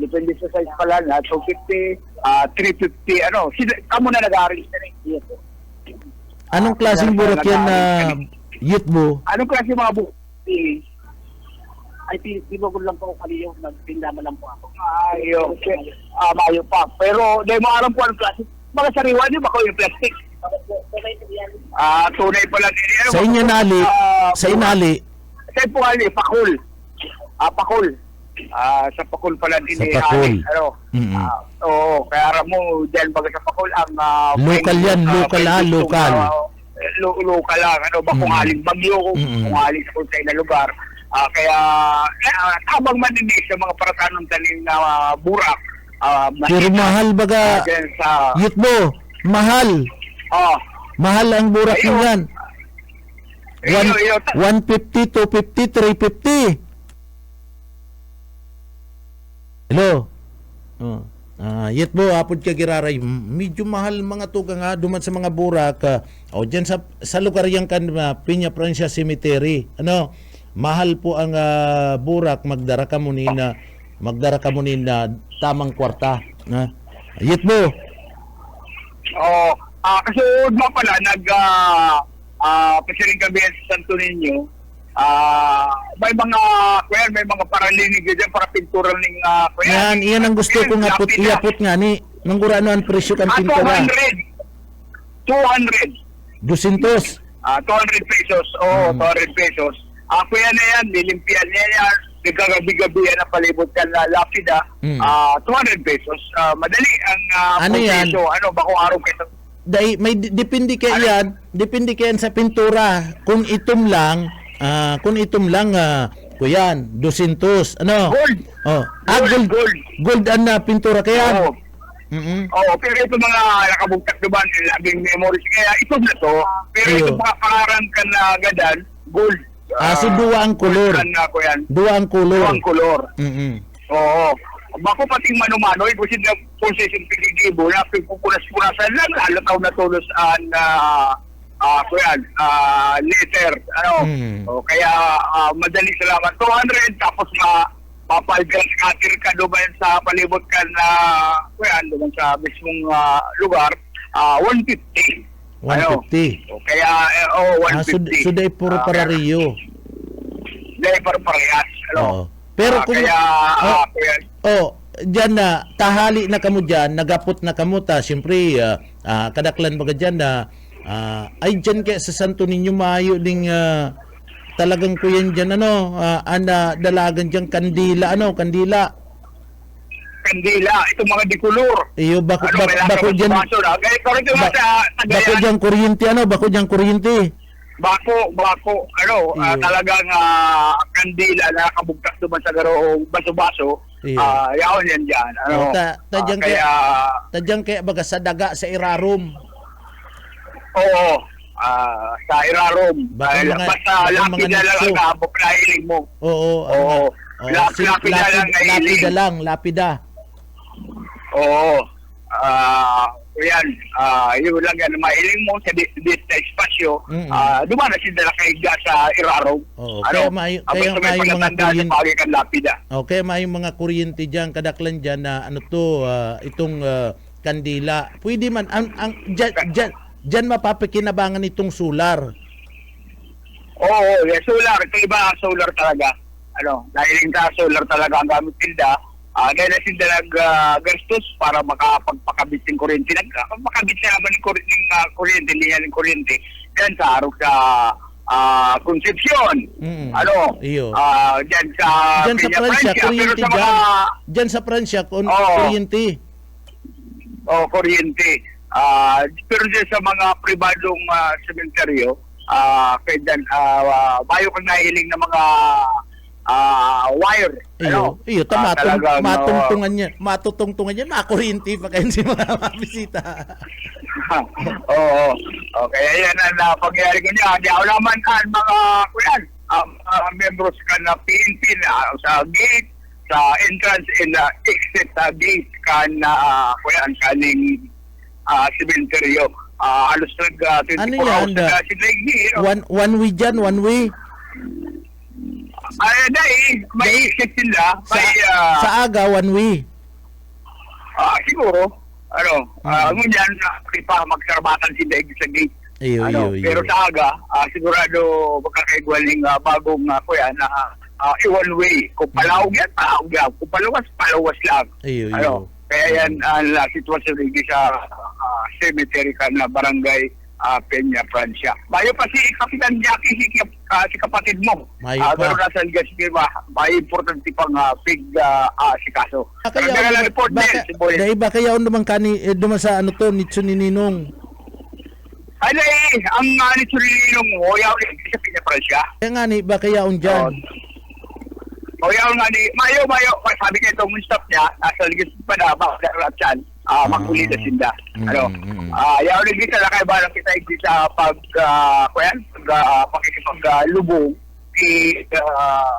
Depende sa size pala na 250, 350, ano. Kamo na nag-aaral sa rin. Yes, po. Anong klaseng burak yan na youth mo? Anong klase mga burak? Ay, tibo ko lang po kaliyo. Nagpindama lang po ako. Okay. Mayo pa. Pero, dahil mo alam po anong klase. Mga sariwa niyo, baka yung plastic. Tunay pala din. Sa inali, sa inali. Sa po ali, pakul. Pakul. Sa pakul pala din. Sa pakul. Oo, kaya aram mo, dyan baga sa pakul, ang... Local yan, local. Local lang, bakong aling bagyo, kung aling sa na lugar. Kaya, tabang maninig sa mga paratanong taning burak. Pero mahal baga, youth mo, mahal. Mahal ang burak Ayun. niyan. 150, 250, 350. Hello. Yet mo apod ka giraray, medyo mahal mga tuga nga duman sa mga burak. Diyan sa lugar yang kan Peña Francia Cemetery. Mahal po ang burak, magdara ka mo na tamang kwarta. Yet mo. Kasi mo pala, pasiring kami sa Santo Niño, may mga paralinig dyan para pintura ng Yan ang gusto ko nga iapot nga ni nang gurano ang presyo kan pintura. 200. 200. 200 pesos. 200 pesos. Kuya na yan, nilimpian niya yan, nagkagabi-gabi yan na palibot ka na lapida. 200 pesos. Madali ang Ano yan? presyo. Bakong araw kayo. May depende kaya yan sa pintura. Kung itom lang kuyan 200 Gold. Gold ang pintura kaya. Pero ito mga nakabugtak naman, laging memories. Kaya ito na to, pero ito mga pangarang ka na gadan, gold. So duwa ang kulor. Duwa ang kulor. Oo. Bako pating mano-mano, ibusin na posesyon pinigibo na pagpupunas-purasan lang, lalo taon na tulos letter. Kaya madali salamat. 200, tapos mapalgas katir ka doon sa palibot ka na doon sa mismong lugar, 150. 150. Kaya 150. So day puro para Rio. Day para parehas. Pero kung kaya diyan na tahali na kamo diyan, nagapot na kamo ta, siyempre kadaklan baga diyan na ay diyan kay sa Santo Niño maayo ding talagang kuyan diyan dalagan diyan kandila itong mga dikulor. Iyo bako diyan bako diyan kuryente. Bako, talagang kandila na nakabugtas doon sa garo baso-baso. Yaon yan dyan. Tadyang kaya baga sa daga sa Irarom. Oo. Sa Irarom. Basta lapida lang ang naabok na hiling mo. Oo. Lapida. Oo. Yan, yun lang yan, mahiling mo sa dit na espasyo, duman na sila nakahiga sa Irarong. Kaya may mga kuryente. Okay, may mga kuryente diyan, kadaklan diyan na itong kandila. Pwede man diyan mapapakinabangan itong solar. Oo, solar, iba solar talaga. Dahil sa solar talaga ang gamit nila. Dahil na sila nag-gastos para makapagpakabit ng kuryente. Makabit siya naman ng kuryente, linya ng kuryente. Yan sa araw sa Concepcion. Diyan sa Pransya, kuryente pero sa Diyan sa Pransya, kuryente. Kuryente. Pero din sa mga pribadong sementeryo, kaya dyan, bayo kang nahiling ng mga wire. Iyo, Talagang, matutungtungan yan, makurinti pa kayo si mga mabisita. Oo. Kaya yan ang pangyayari ko niya. Di ako naman mga kuyan, members ka na PNP sa gate, sa entrance and exit gate ka na kuyan, kaning sementeryo. Alos nag 24 Ano yan, hours na sila One way dyan, one way. may exit sila. Sa aga, one way. Siguro, ngunyan, pa magsarabatan si Daig sa gate. Iyo. Pero sa aga, sigurado magkakaigwaling bagong kuya na one way. Kung palawag yan, palawag yan. Kung palawas lang. Iyo. Kaya yan ang sitwasyon rin sa cemetery ka na barangay Peña, Francia. Bayo pa si Kapitan Jackie, si kapatid mo. Mayo pa. Pero nasa Gaspi ba, may importante pang big si kaso. Kaya report din, si Boy. ba kaya naman duman sa ano to, Nitso ni Ninong. Ang ni Churinong mo, yaw sa Peña, Francia. Kaya nga ni, ba kaya dyan? Yaw nga ni, mayo, sabi kayo itong stop niya, nasa Gaspi pa na, bakit siyan. Magkulit na sinda. Yaw lagi sa lakay ba lang kita sa pakikipaglubong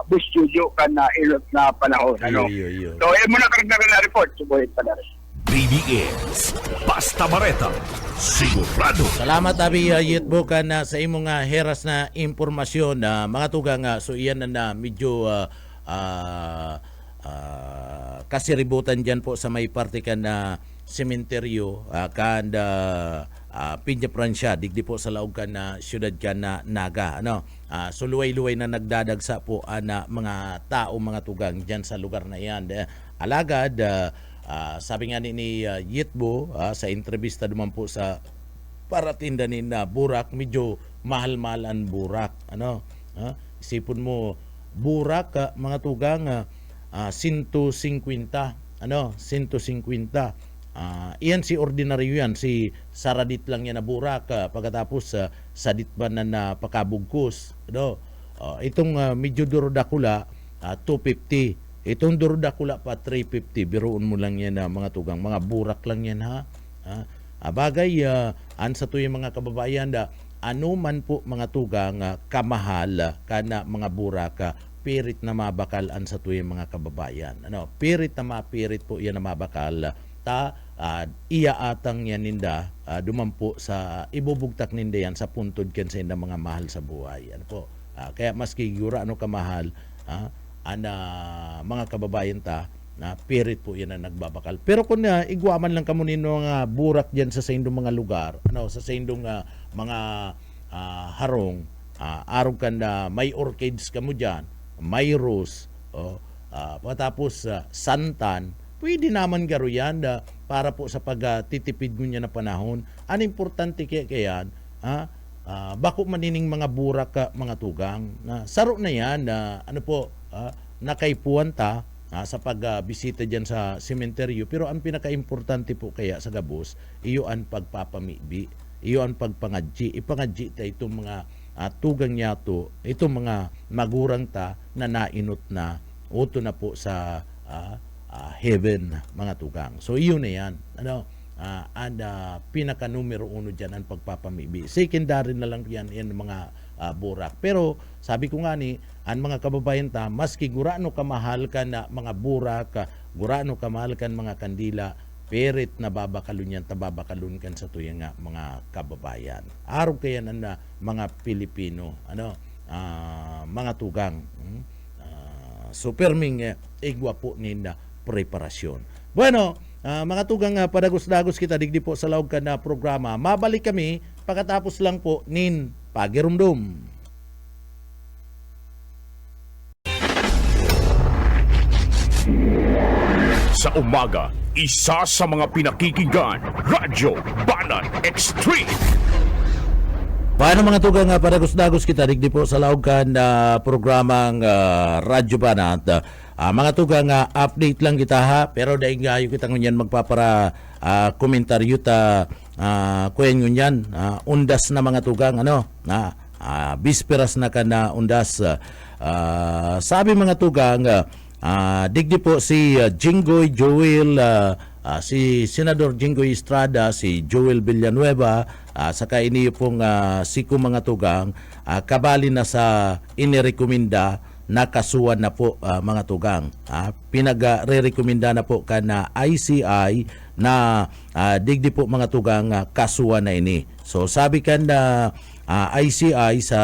bus studio ka na ilot na panahon. Iyo. So, muna karagdagan na report. Subuhin pa na rin. BBS, Basta Bareta, sigurado. Salamat abi Yitbo ka na sa imong heras na impormasyon na mga tugang so iyan na medyo kasiributan dyan po sa may parte ka na sementeryo Peña, Francia, digdi po sa laog ka na syudad ka na Naga. So luway-luway na nagdadagsa po na mga tao, mga tugang dyan sa lugar na iyan. Alagad, sabi nga ni Yitbo sa entrevista naman po sa paratinda ni na Burak, medyo mahal-mahal ang Burak. Isipon mo, Burak, mga tugang, 150. 150. Iyan si ordinaryo yan, si saradit lang yan na Burak, pagkatapos sadit ba na pakabugkos. Itong medyo durodakula, 250. Itong durodakula pa 350. Biruon mo lang yan mga tugang, mga Burak lang yan ha. Bagay, an sa tuyong mga kababayan ano man po mga tugang kamahal kana mga Burak, pirit na mabakal an sa tuyong mga kababayan. Pirit na mapirit po yan na mabakal. Iya atang yan ninda dumampo sa ibubugtak ninda yan sa puntod ken sa inda mga mahal sa buhay. Kaya maski gura kamahal mga kababayan na pirit po yan na nagbabakal. Pero kung igwaman lang kamo nino nga Burak diyan sa indong mga lugar, sa indong mga harong, arog kan na may orchids kamo diyan, may rose, patapos santan, pwede naman garo yan para po sa pagtitipid mo niya na panahon. Ang importante kaya bako manining mga Burak mga tugang. Saro na yan nakaipuan ta sa pagbisita dyan sa sementeryo. Pero ang pinaka-importante po kaya sa gabos, iyo ang pagpapamibi, iyo ang pagpangadji. Ipangadji ta itong mga tugang niya to, itong mga magurang ta na nainot na uto na po sa heaven mga tugang. So iyon na yan. Pinaka numero 1 dyan ang pagpapamibi. Secondary na lang yan mga Burak. Pero sabi ko nga ni, ang mga kababayan ta, maski gurano kamahal ka na mga Burak, gurano kamahal kan mga kandila, perit na babakalun yan, tababakalun kan sa tuyang mga kababayan. Araw kaya na mga Pilipino, mga tugang. Superming igwa po ninda preparasyon. Bueno, mga tugang padagos-dagos kita digdi po sa laog ka na programa. Mabalik kami pagkatapos lang po nin Pagirumdum. Sa umaga, isa sa mga pinakikinggan, Radyo Banat Extreme. Paano mga tugang padagos-dagos kita digdi po sa laog ka na programang Radyo Banat. Mga tugang update lang kita ha, pero dahil nga yung kita ngunyan magpapara komentaryo ta kuyen ngunyan undas na mga tugang bisperas na kana undas sabi mga tugang digdi po si Jinggoy Joel si Senador Jinggoy Estrada, si Joel Villanueva, saka ini pong siko mga tugang kabali na sa inirekomenda na kasuhan na po mga tugang. Pinag-re-rekomenda na po kana ICI na digdi po mga tugang kasuhan na ini. So sabi kan na ICI sa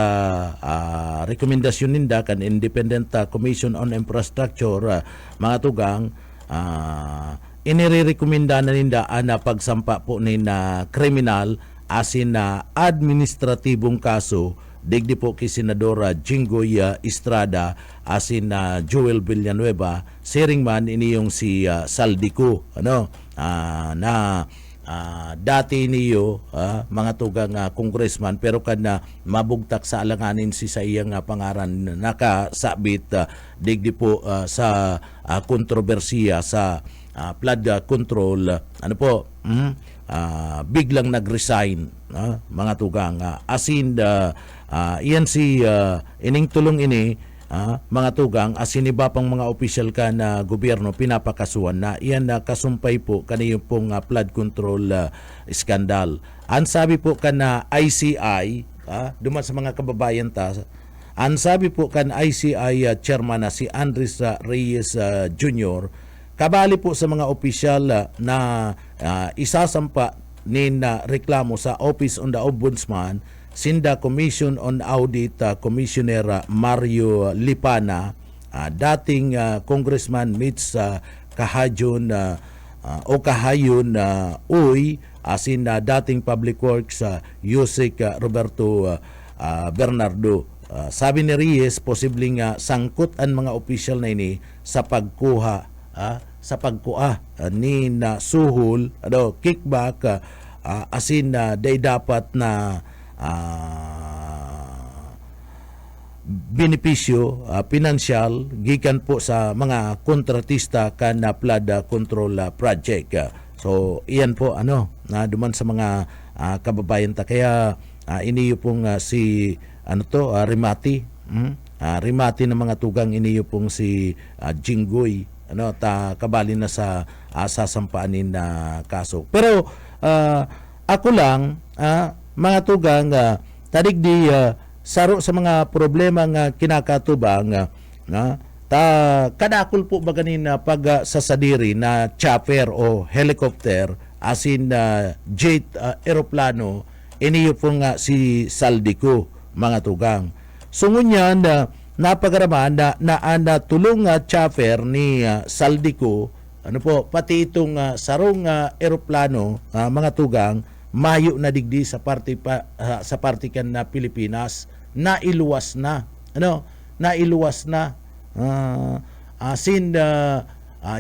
rekomendasyon ninda kan Independent Commission on Infrastructure mga tugang inirekomenda na ninda na pagsampa po ni na kriminal asin na administratibong kaso digdi po kay Senadora Jinggoy Estrada asin na Joel Villanueva sharing man ini yung si Saldico na dati niyo mga tugang congressman pero kada mabugtak sa alanganin si sa iyang pangaran nakasabit digdi po sa kontrobersiya sa flood control biglang nag-resign mga tugang asin iyan si ining tulong ini mga tugang asin iba pang mga opisyal ka na gobyerno pinapakasuhan na iyan na kasumpay po kaniyo pong flood control skandal. Ang sabi po kana ICI duman sa mga kababayan ta ang sabi po kan ICI chairman na si Andres Reyes Jr. kabali po sa mga opisyal na isasampa ni na reklamo sa Office on the Ombudsman sinda Commission on Audit Commissioner Mario Lipana, dating Congressman Mitch Kahayon Uy, asin dating Public Works Yusek Roberto Bernardo. Sabi ni Reyes, posibleng sangkot ang mga opisyal na ini sa pagkuha ni na suhol kickback asin day dapat na benepisyo pinansyal gikan po sa mga kontratista kan flood control project. So iyan po na duman sa mga kababayan ta kaya iniyo pong si Rimati Rimati ng mga tugang iniyo pong si Jinggoy kabali na sa sasampaanin na kaso. Pero ako lang mga tugang tadigdi saro sa mga problema nga kinakatubang kadakol po ba ganin pag sasadiri na chopper o helicopter asin jet aeroplano iniyo po nga si Saldico mga tugang. Sungunyan napagaraman na tulong chopper ni Saldico pati itong sarong eroplano mga tugang mayo na digdi sa party kan na Pilipinas nailuwas na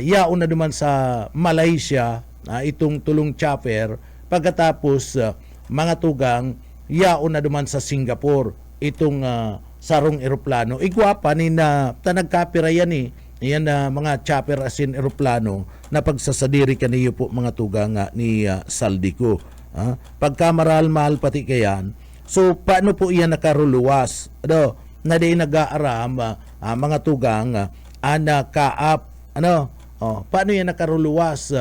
yaon na duman sa Malaysia itong tulong chopper pagkatapos mga tugang yaon na duman sa Singapore itong sarong eroplano igwapa ni na nagkapirayan iyan na mga chopper asin eroplano na pagsasadiri kaniyo po mga tugang ni Saldico. Pagka mahal pati kayan. So paano po iyan nakaruluwas? Na di nag-aaram mga tugang kaap paano yan nakaruluwas?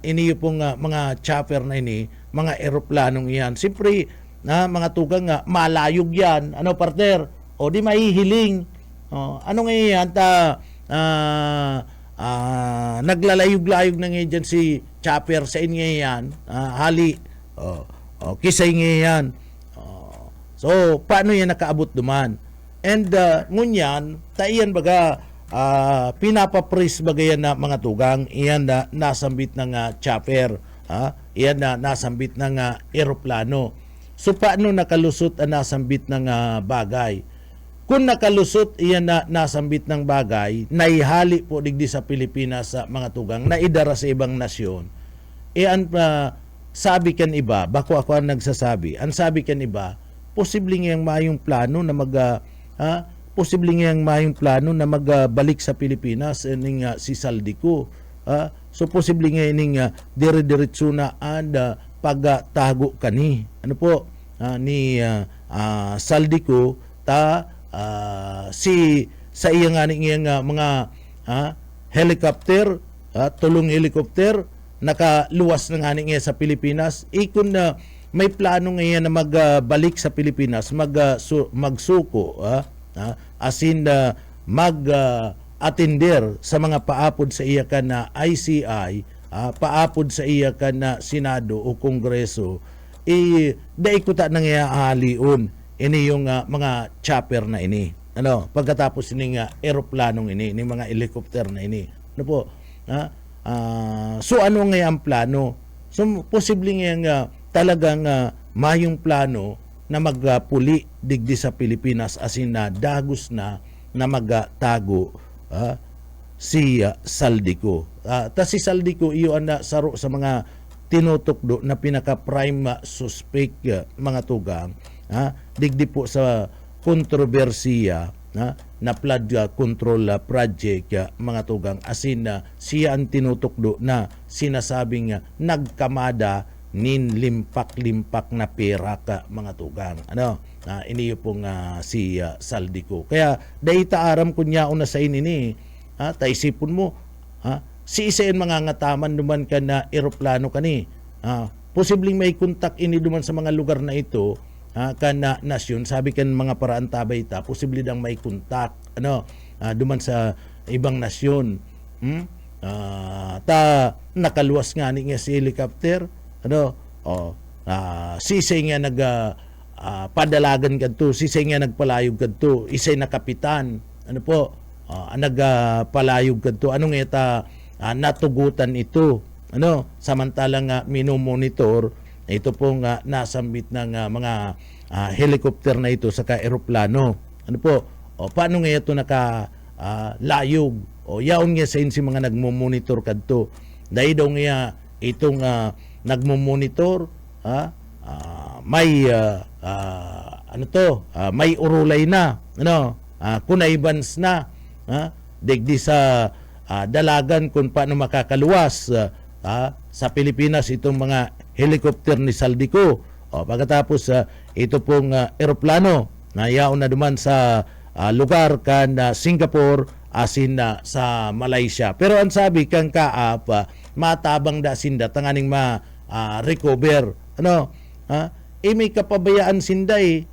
Iniyo pong mga chopper na ini, mga eroplanong iyan. Siyempre mga tugang malayog yan. Partner? O di mahihiling. Ano nga yan naglalayog-layog na nga dyan si chopper sa inyo yan hali kisay nga yan so paano yan nakaabot duman and ngunyan taiyan baga pinapapris baga yan na mga tugang iyan na nasambit ng chopper iyan na nasambit ng eroplano so paano nakalusot ang nasambit ng bagay. Kung nakalusot iyan na nasambit ng bagay, naihali po digdi sa Pilipinas sa mga tugang, naidara sa ibang nasyon, sabi kan iba, bako ako ang nagsasabi, ang sabi kan iba, posibleng yung mayong plano na magbalik sa Pilipinas ning si Saldico. So posible nga ining dire-diretso na pagtago kani ano po ni Saldico si sa iya nga ning mga helicopter, tulong helicopter nakaluwas na nga niya sa Pilipinas. Ikon na may plano ngayon na magbalik sa Pilipinas, magsuko, asin mag-attender sa mga paapod sa iya kan na ICI, paapod sa iya kan na Senado o Kongreso, daikuta na nga haliun ini yung mga chopper na ini. Ano, pagkatapos ini nga eroplanong ini, ni mga helicopter na ini. Ano po? So ano nga ang plano? So posible nga talagang mayong plano na magpuli digdi sa Pilipinas asin na dagos na magtago si Saldico. Si Saldico iyo na saro sa mga tinutukdo na pinaka-prime suspect mga tugang digdi po sa kontrobersiya na flood control project mga tugang asin siya ang tinutukdo na sinasabing nagkamada nin limpak-limpak na pera ka mga tugang. Ano? Iniyo pong si Saldico. Kaya dahita aram kunya una sa ini taisipon mo si isayin mga ngataman duman ka na eroplano kani. Posibleng may kontak ini duman sa mga lugar na ito kana nasyon. Sabi kan mga paraan tabay ta posible dang may kontak duman sa ibang nasyon. Nakaluwas nga ni si helicopter sisay nga padalagan kadto, sisay nga nagpalayog kadto, isay na kapitan nagpalayog kadto, anong eta natugutan ito samantalang minomonitor ito pong nasambit ng mga helicopter na ito saka eroplano paano nga ito layog yaon nga sa insi mga nagmomonitor kadto dahil daw nga itong nagmomonitor may may urulay na kunaybans na digdi sa dalagan kung paano makakaluwas sa Pilipinas itong mga helicopter ni Saldico. Pagkatapos ito pong eroplano na yaon na duman sa lugar kan Singapore asin sa Malaysia. Pero ang sabi kang kaap matabang da sinda tanganing recover may kapabayaan sinday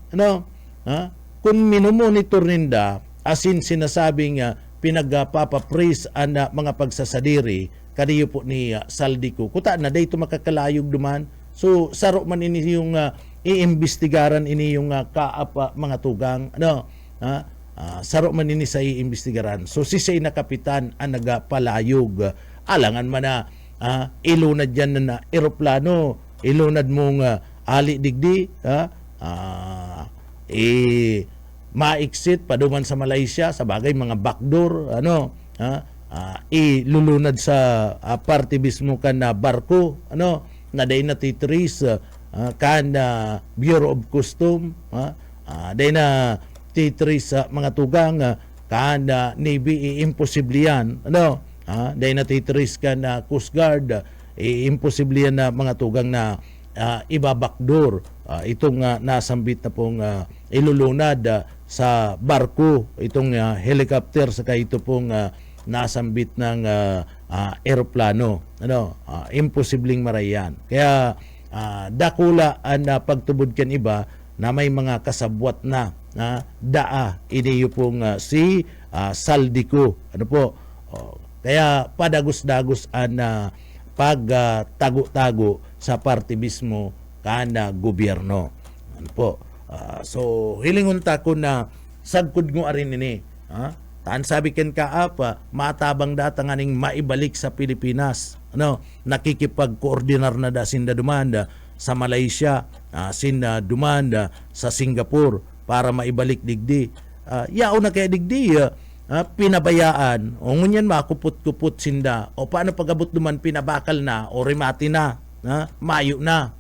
kung minomonitor ninda asin sinasabing pinagpapapraise ang mga pagsasadiri kaniyo po ni Saldico kuta na dayto makakalayog duman. So saro man ini yung iimbestigaran ini yung kaap mga tugang saro man ini sa iimbestigaran. So sisay na kapitan ang nagapalayog alangan man na ilunad yan na eroplano, ilunad mong ali digdi ma-exit paduman sa Malaysia sa bagay mga backdoor ilulunad sa parte mismo kan na barko na day na titris kan Bureau of Custom day na titris sa mga tugang kan Navy imposible yan dahil natitris ka na Coast Guard, imposible yan na mga tugang na ibabakdor itong nasambit na pong ilulunad sa barko, itong helicopter, saka ito pong nasambit ng aeroplano. Imposibleng marayan. Kaya dakula ang pagtubod kan iba na may mga kasabwat na iniyo pong si Saldico. Kaya padagos-dagos ang pagtago-tago sa parte mismo kana gobyerno. So hilingon ta ko na sagkod ngo arin ini. Taan sabi ken kaapa matabang data nganing maibalik sa Pilipinas. Nakikipag-koordinar na da sinda dumanda sa Malaysia, sinda dumanda sa Singapore para maibalik digdi. Yao na kaya digdi pinabayaan o ngunyan makuput-kuput sinda o paano pagabot duman pinabakal na o remati na mayo na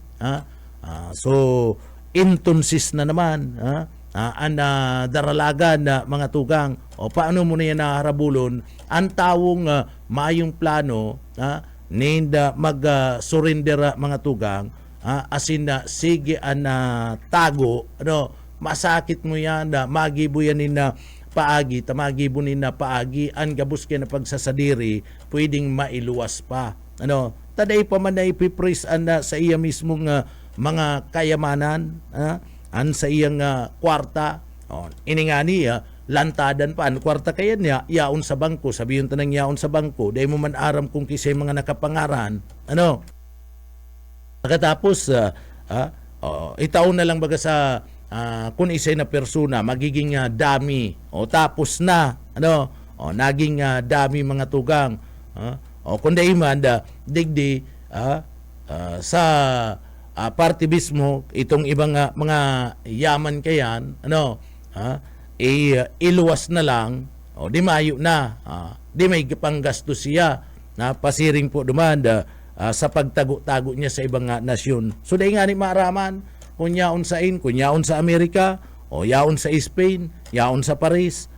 so intonsis na naman an daralagan na mga tugang o paano mo na yan naharabulon ang tawong maayong plano ninda mag-surrender mga tugang asin na sige tago ano masakit mo yan magibo yan na paagi tamagibo na paagi ang gabus kaya na pagsasadiri pwedeng mailuwas pa ano taday pa man na ipipris sa iya mismong mga kayamanan an sa iyang kwarta iningani lantadan pa an kwarta kaya niya yaon sa bangko sabihin tanang yaon sa bangko dahil mo man aram kung kisay mga nakapangaran ano pagkatapos itaon na lang baga sa kung isay na persona magiging dami o tapos na ano naging dami mga tugang kung dahil man digdi sa parte mismo itong ibang mga yaman kayan ano iluwas na lang di mayo na di may panggasto siya na pasiring po duman sa pagtago-tago niya sa ibang nasyon so dahil nga ni maaraman kung yaon sa Amerika o yaon sa Spain yaon sa Paris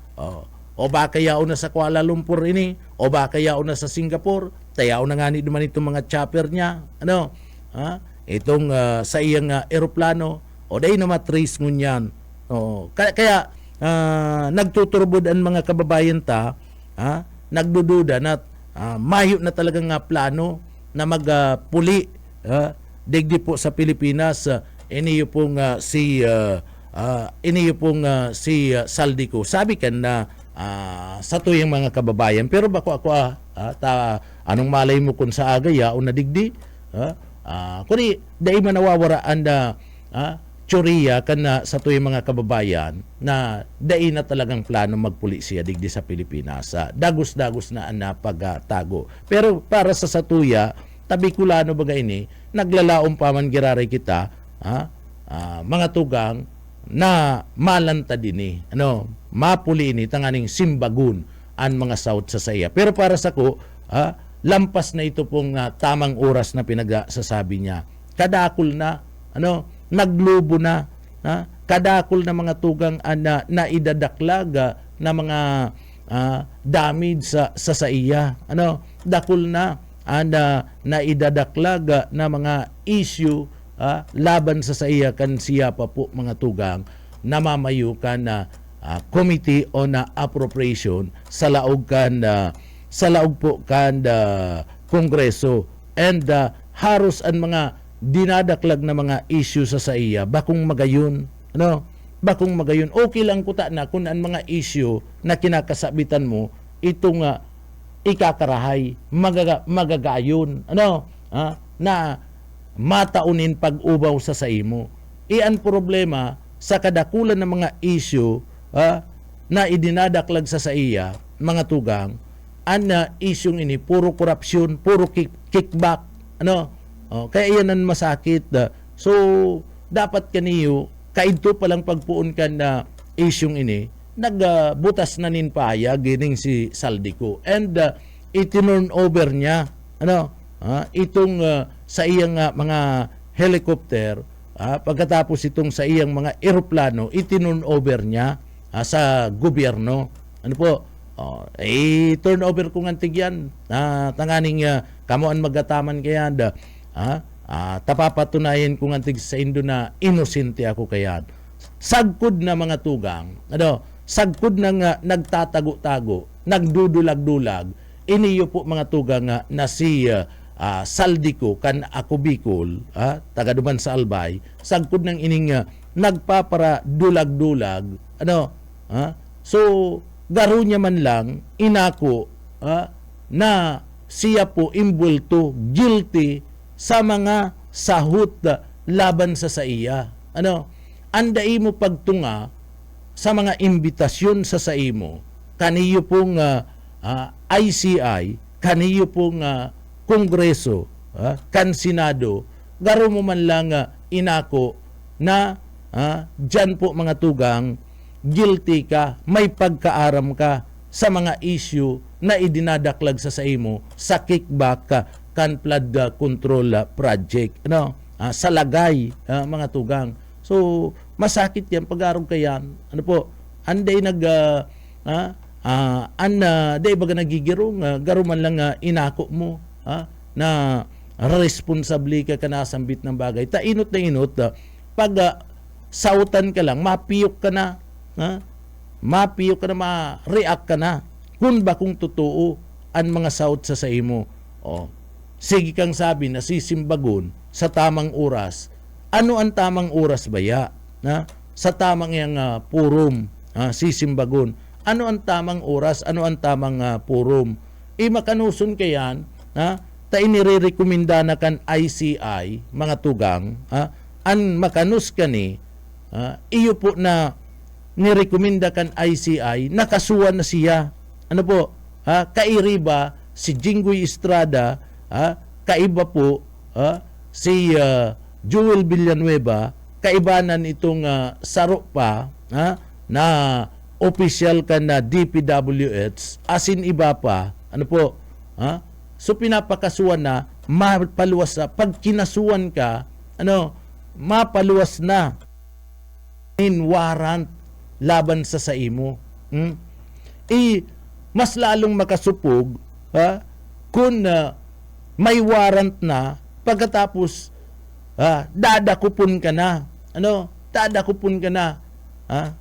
o baka yaon na sa Kuala Lumpur ini o baka yaon na sa Singapore tayaon na nga ni duman itong mga chopper niya ano itong sa iyang eroplano o dahil na matrace ngunyan kaya nagtuturbod ang mga kababayan ta nagdududa na mayo na talagang plano na magpuli digdi po sa Pilipinas iniyo pong si Saldico sabi kan na sa tuyang mga kababayan pero bako ako anong malay mo kung sa agaya o nadigdi kuni dahil man nawawaraan na tsuriya kan na sa tuyang mga kababayan na dahil na talagang plano magpuli siya digdi sa Pilipinas dagos-dagos na pagtago pero para sa satuya tabikulano baga ini naglalaom pa man giraray kita mga tugang na malanta din ano mapuli ni tanganing simbagun ang mga South sa saya pero para sa ko lampas na ito pong tamang oras na pinagsasabi niya kadakol na ano naglubo na kadakol na mga tugang na idadaklag na mga damage sa iya ano dakol na na idadaklag na mga issue laban sa iya kan siya pa po mga tugang namamayukan na committee on appropriation sa laog po kan kongreso and haros ang mga dinadaklag na mga issue sa iya bakong magayon ano bakong magayon okay lang kuta na kung ang mga issue na kinakasabitan mo itong ikakarahay magagayon ano na mataunin pag-ubaw sa imo. Iyan problema sa kadakulan ng mga issue na idinadaklag sa iya, mga tugang, ang isyong ini puro korupsyon, puro kickback, ano? Kaya iyan ang masakit. So, dapat kaniyo, kaidto palang pagpuon ka na isyong ini, nagbutas na ninpaya gining si Saldico. And itinurn over niya, ano? Itong sa iyang mga helicopter pagkatapos itong sa iyang mga eroplano itinurn over niya sa gobyerno ano po turn over kung antig yan tanganing kamuan magataman kayan tapapatunayan kung antig sa Indo na inosente ako kayan sagkod na mga tugang ano sagkod na nagtatago-tago nagdudulag-dulag iniyo po mga tugang na si Saldico kan ako Bicol taga duman sa Albay sagkod ng ining nagpapara dulag-dulag ano so garo niya man lang inako na siya po imbulto guilty sa mga sahut laban sa iya ano andai mo pagtunga sa mga imbitasyon sa imo kaniyo pong ICI kaniyo pong Kongreso, kan Senado, garo mo man lang inako na dyan po mga tugang, guilty ka, may pagkaaram ka sa mga issue na idinadaklag sa imo sa kickback kan flood control project. Ano? Sa lagay, mga tugang. So masakit yan pag-arog kayan. Ano po? Anday day baga nagigirong garuman lang inako mo na responsable ka kanasambit ng bagay. Ta inot na inot pag sautan ka lang, mapiyok ka na. Mapiyok ka na, ma-react ka na. Kung totoo ang mga saut sa imo. Sige kang sabi na sisimbagon sa tamang oras. Ano ang tamang oras baya? Sa tamang yang purum, sisimbagon. Ano ang tamang oras? Ano ang tamang purum? Makanuson kayan, ta inirekomenda na kan ICI, mga tugang, an makanus ka ni, iyo po na nirekomenda kan ICI, nakasuhan na siya. Ano po? Kairiba, si Jinggoy Estrada, kaiba po, si Joel Villanueva, kaibanan itong saro pa, na official ka na DPWH, asin iba pa, ano po, so pinapakasuhan na, mapaluwas na, pag kinasuhan ka, mapaluwas na, in warrant, laban sa imo. Mas lalong makasupog, kung may warrant na, pagkatapos, dadakupon ka na, dadakupon ka na,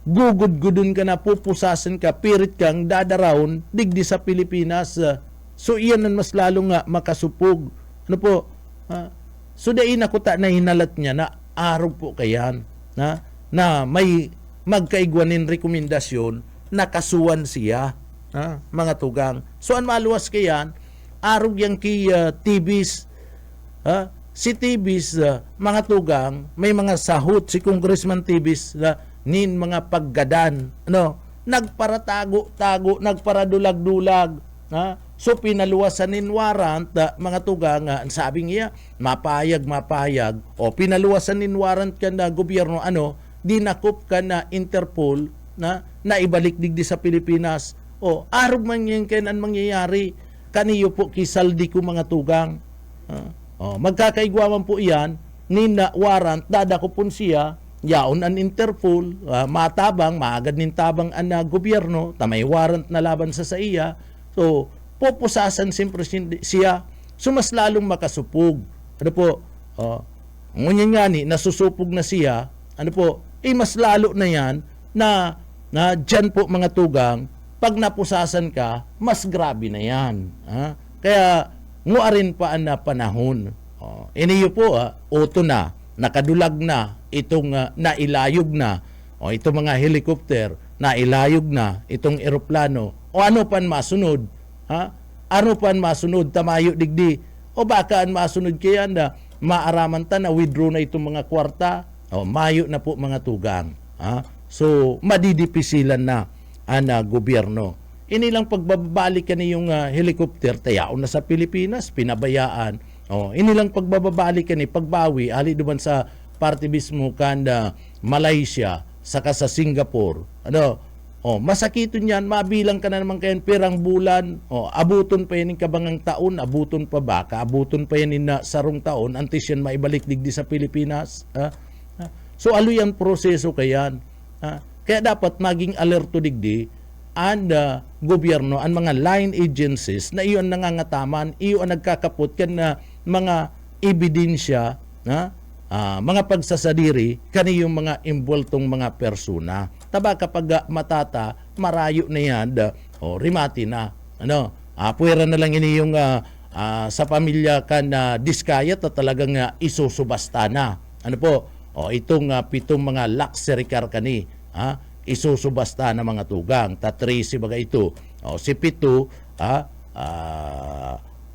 gugud-gudun ka na, pupusasan ka, pirit kang dadaraon, digdi sa Pilipinas. So iyan ang mas lalong makasupog. Ano po? So dahin ako na hinalat niya na araw po kayan, na may magkaigwanin rekomendasyon, nakasuwan siya, mga tugang. So ang maluwas kayan, araw yang kay TVs, si TVs, mga tugang, may mga sahot, si Congressman TVs, nin mga paggadan, nagparatago-tago, nagparadulag-dulag, so pinaluwasan nin warrant, mga tugang, sabi niya, mapayag, o pinaluwasan nin warrant ka na gobyerno, dinakop ka na Interpol, na ibalik digdi sa Pilipinas, arog man yan kanan mangyayari, kaniyo po kisaldi ko mga tugang, magkakaigwaman po iyan, nina warrant, dadakopon siya, yaon ang Interpol, matabang, maagad nin tabang ang gobyerno, tamay warrant na laban sa iya, so pupusasan siyempre siya, so mas lalong makasupog. Ano po, ngunyan nga ni, nasusupog na siya, mas lalo na yan, na dyan po mga tugang, pag napusasan ka, mas grabe na yan. Kaya, nguarin pa ang panahon. Iniyo po, auto na, nakadulag na, itong nailayog na, itong mga helicopter, nailayog na, itong eroplano, o ano pan masunod, ano pan masunod, tamayo digdi, o baka ang masunod kaya na, maaraman ta na withdraw na itong mga kwarta, mayo na po mga tugang. So, madidipisilan na ang gobyerno. Inilang pagbabalik ka niyong helicopter, tayaon na sa Pilipinas, pinabayaan. Inilang pagbabalik ka ni pagbawi, ali duman sa parte mismo kanda Malaysia, saka sa Singapore. Masakiton yan, mabilang ka na naman kayan perang bulan, abuton pa yan yung kabangang taon, abuton pa ba, kaabuton pa yan na sarong taon, antes yan maibalik digdi sa Pilipinas. So, yan proseso kayan. Kaya dapat maging alerto digdi ang gobyerno, ang mga line agencies na iyon nangangataman, iyon ang nagkakapot kan na mga ebidensya, mga pagsasadiri, kaniyong mga imboltong mga persona. Taba kapag matata, marayo na yan, rimati na. Puwera na lang ini yung sa pamilya ka na diskayat at talagang isusubasta na. Itong pitong mga luxury car kani, isusubasta na mga tugang. Tatrisi baga ito. Si Pito,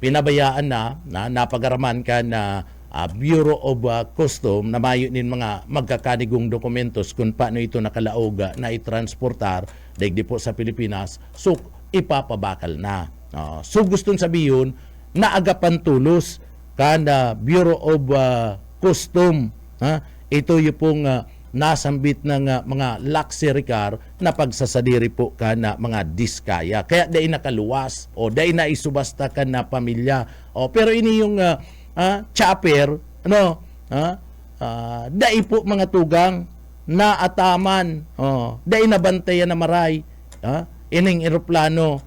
pinabayaan na napagaraman ka na Bureau of Custom na mayo nin mga magkakanigong dokumentos kung paano ito nakalaog na itransportar daigdi po sa Pilipinas. So, ipapabakal na. So, gustong sabihin na agapan tulos ka na Bureau of Custom. Ito yung pong nasambit ng mga luxury car na pagsasadiri po ka na mga diskaya. Kaya dahil nakaluwas o dahil na isubasta ka na pamilya. Pero ini yung chopper, dai po mga tugang na ataman, dai nabantayan na maray, ining eroplano,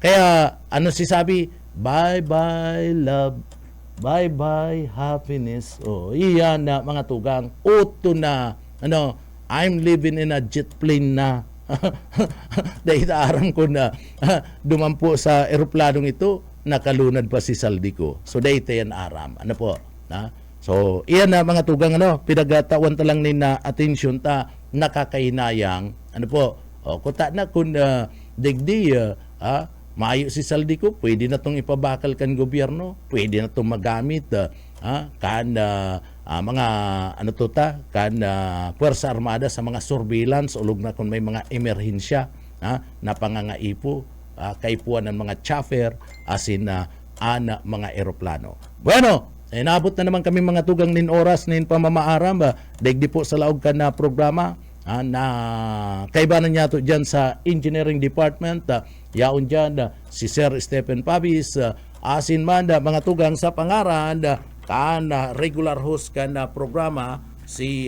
kaya ano si sabi, bye bye love, bye bye happiness, iyan na mga tugang, uto na, I'm living in a jet plane na. Dahil aram ko na dumampo sa eroplanong ito, nakalunad pa si Saldico. So dahil yan aram. Ano po? So iyan na mga tugang, pinagatawan talang ni na atensyon ta, nakakainayang. Ano po? Kuta na kung digdi, maayo si Saldico, pwede na itong ipabakal kan gobyerno, pwede na itong magamit mga Puwersa Armada sa mga surveillance ulog na kung may mga emerhensya na pangangaipo, kaipuan ng mga chaffer asin na mga eroplano. Bueno, inabot na naman kami mga tugang nin oras nin pamamaaram, daigdi po sa laog ka na programa na kaibanan niya to dyan sa Engineering Department, yaon dyan si Sir Stephen Pabis, asin man mga tugang sa pangaran regular host kan na programa si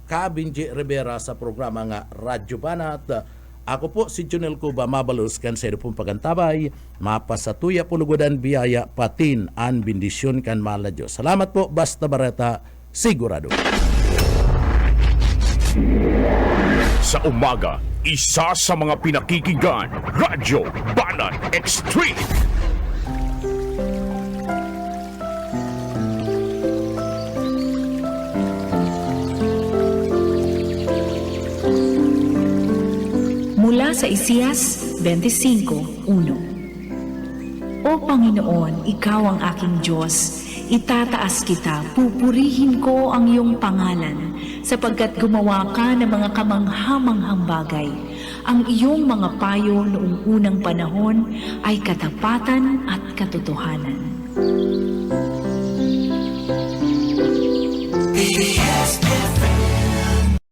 Cabin J. Rivera sa programa nga Radyo Banat. Ako po si Junel Cuba, mabalos kan sa pong pagantabay, mapasatuya pulugodan biyaya patin an bendisyon kan mala Diyos. Salamat po, basta barata sigurado. Sa umaga, isa sa mga pinakikinggan, Radyo Banat Extreme. Mula sa Isaias 25:1. O Panginoon, Ikaw ang aking Diyos, itataas kita, pupurihin ko ang iyong pangalan, sapagkat gumawa ka ng mga kamanghamanghang bagay. Ang iyong mga payo noong unang panahon ay katapatan at katotohanan. PBS FM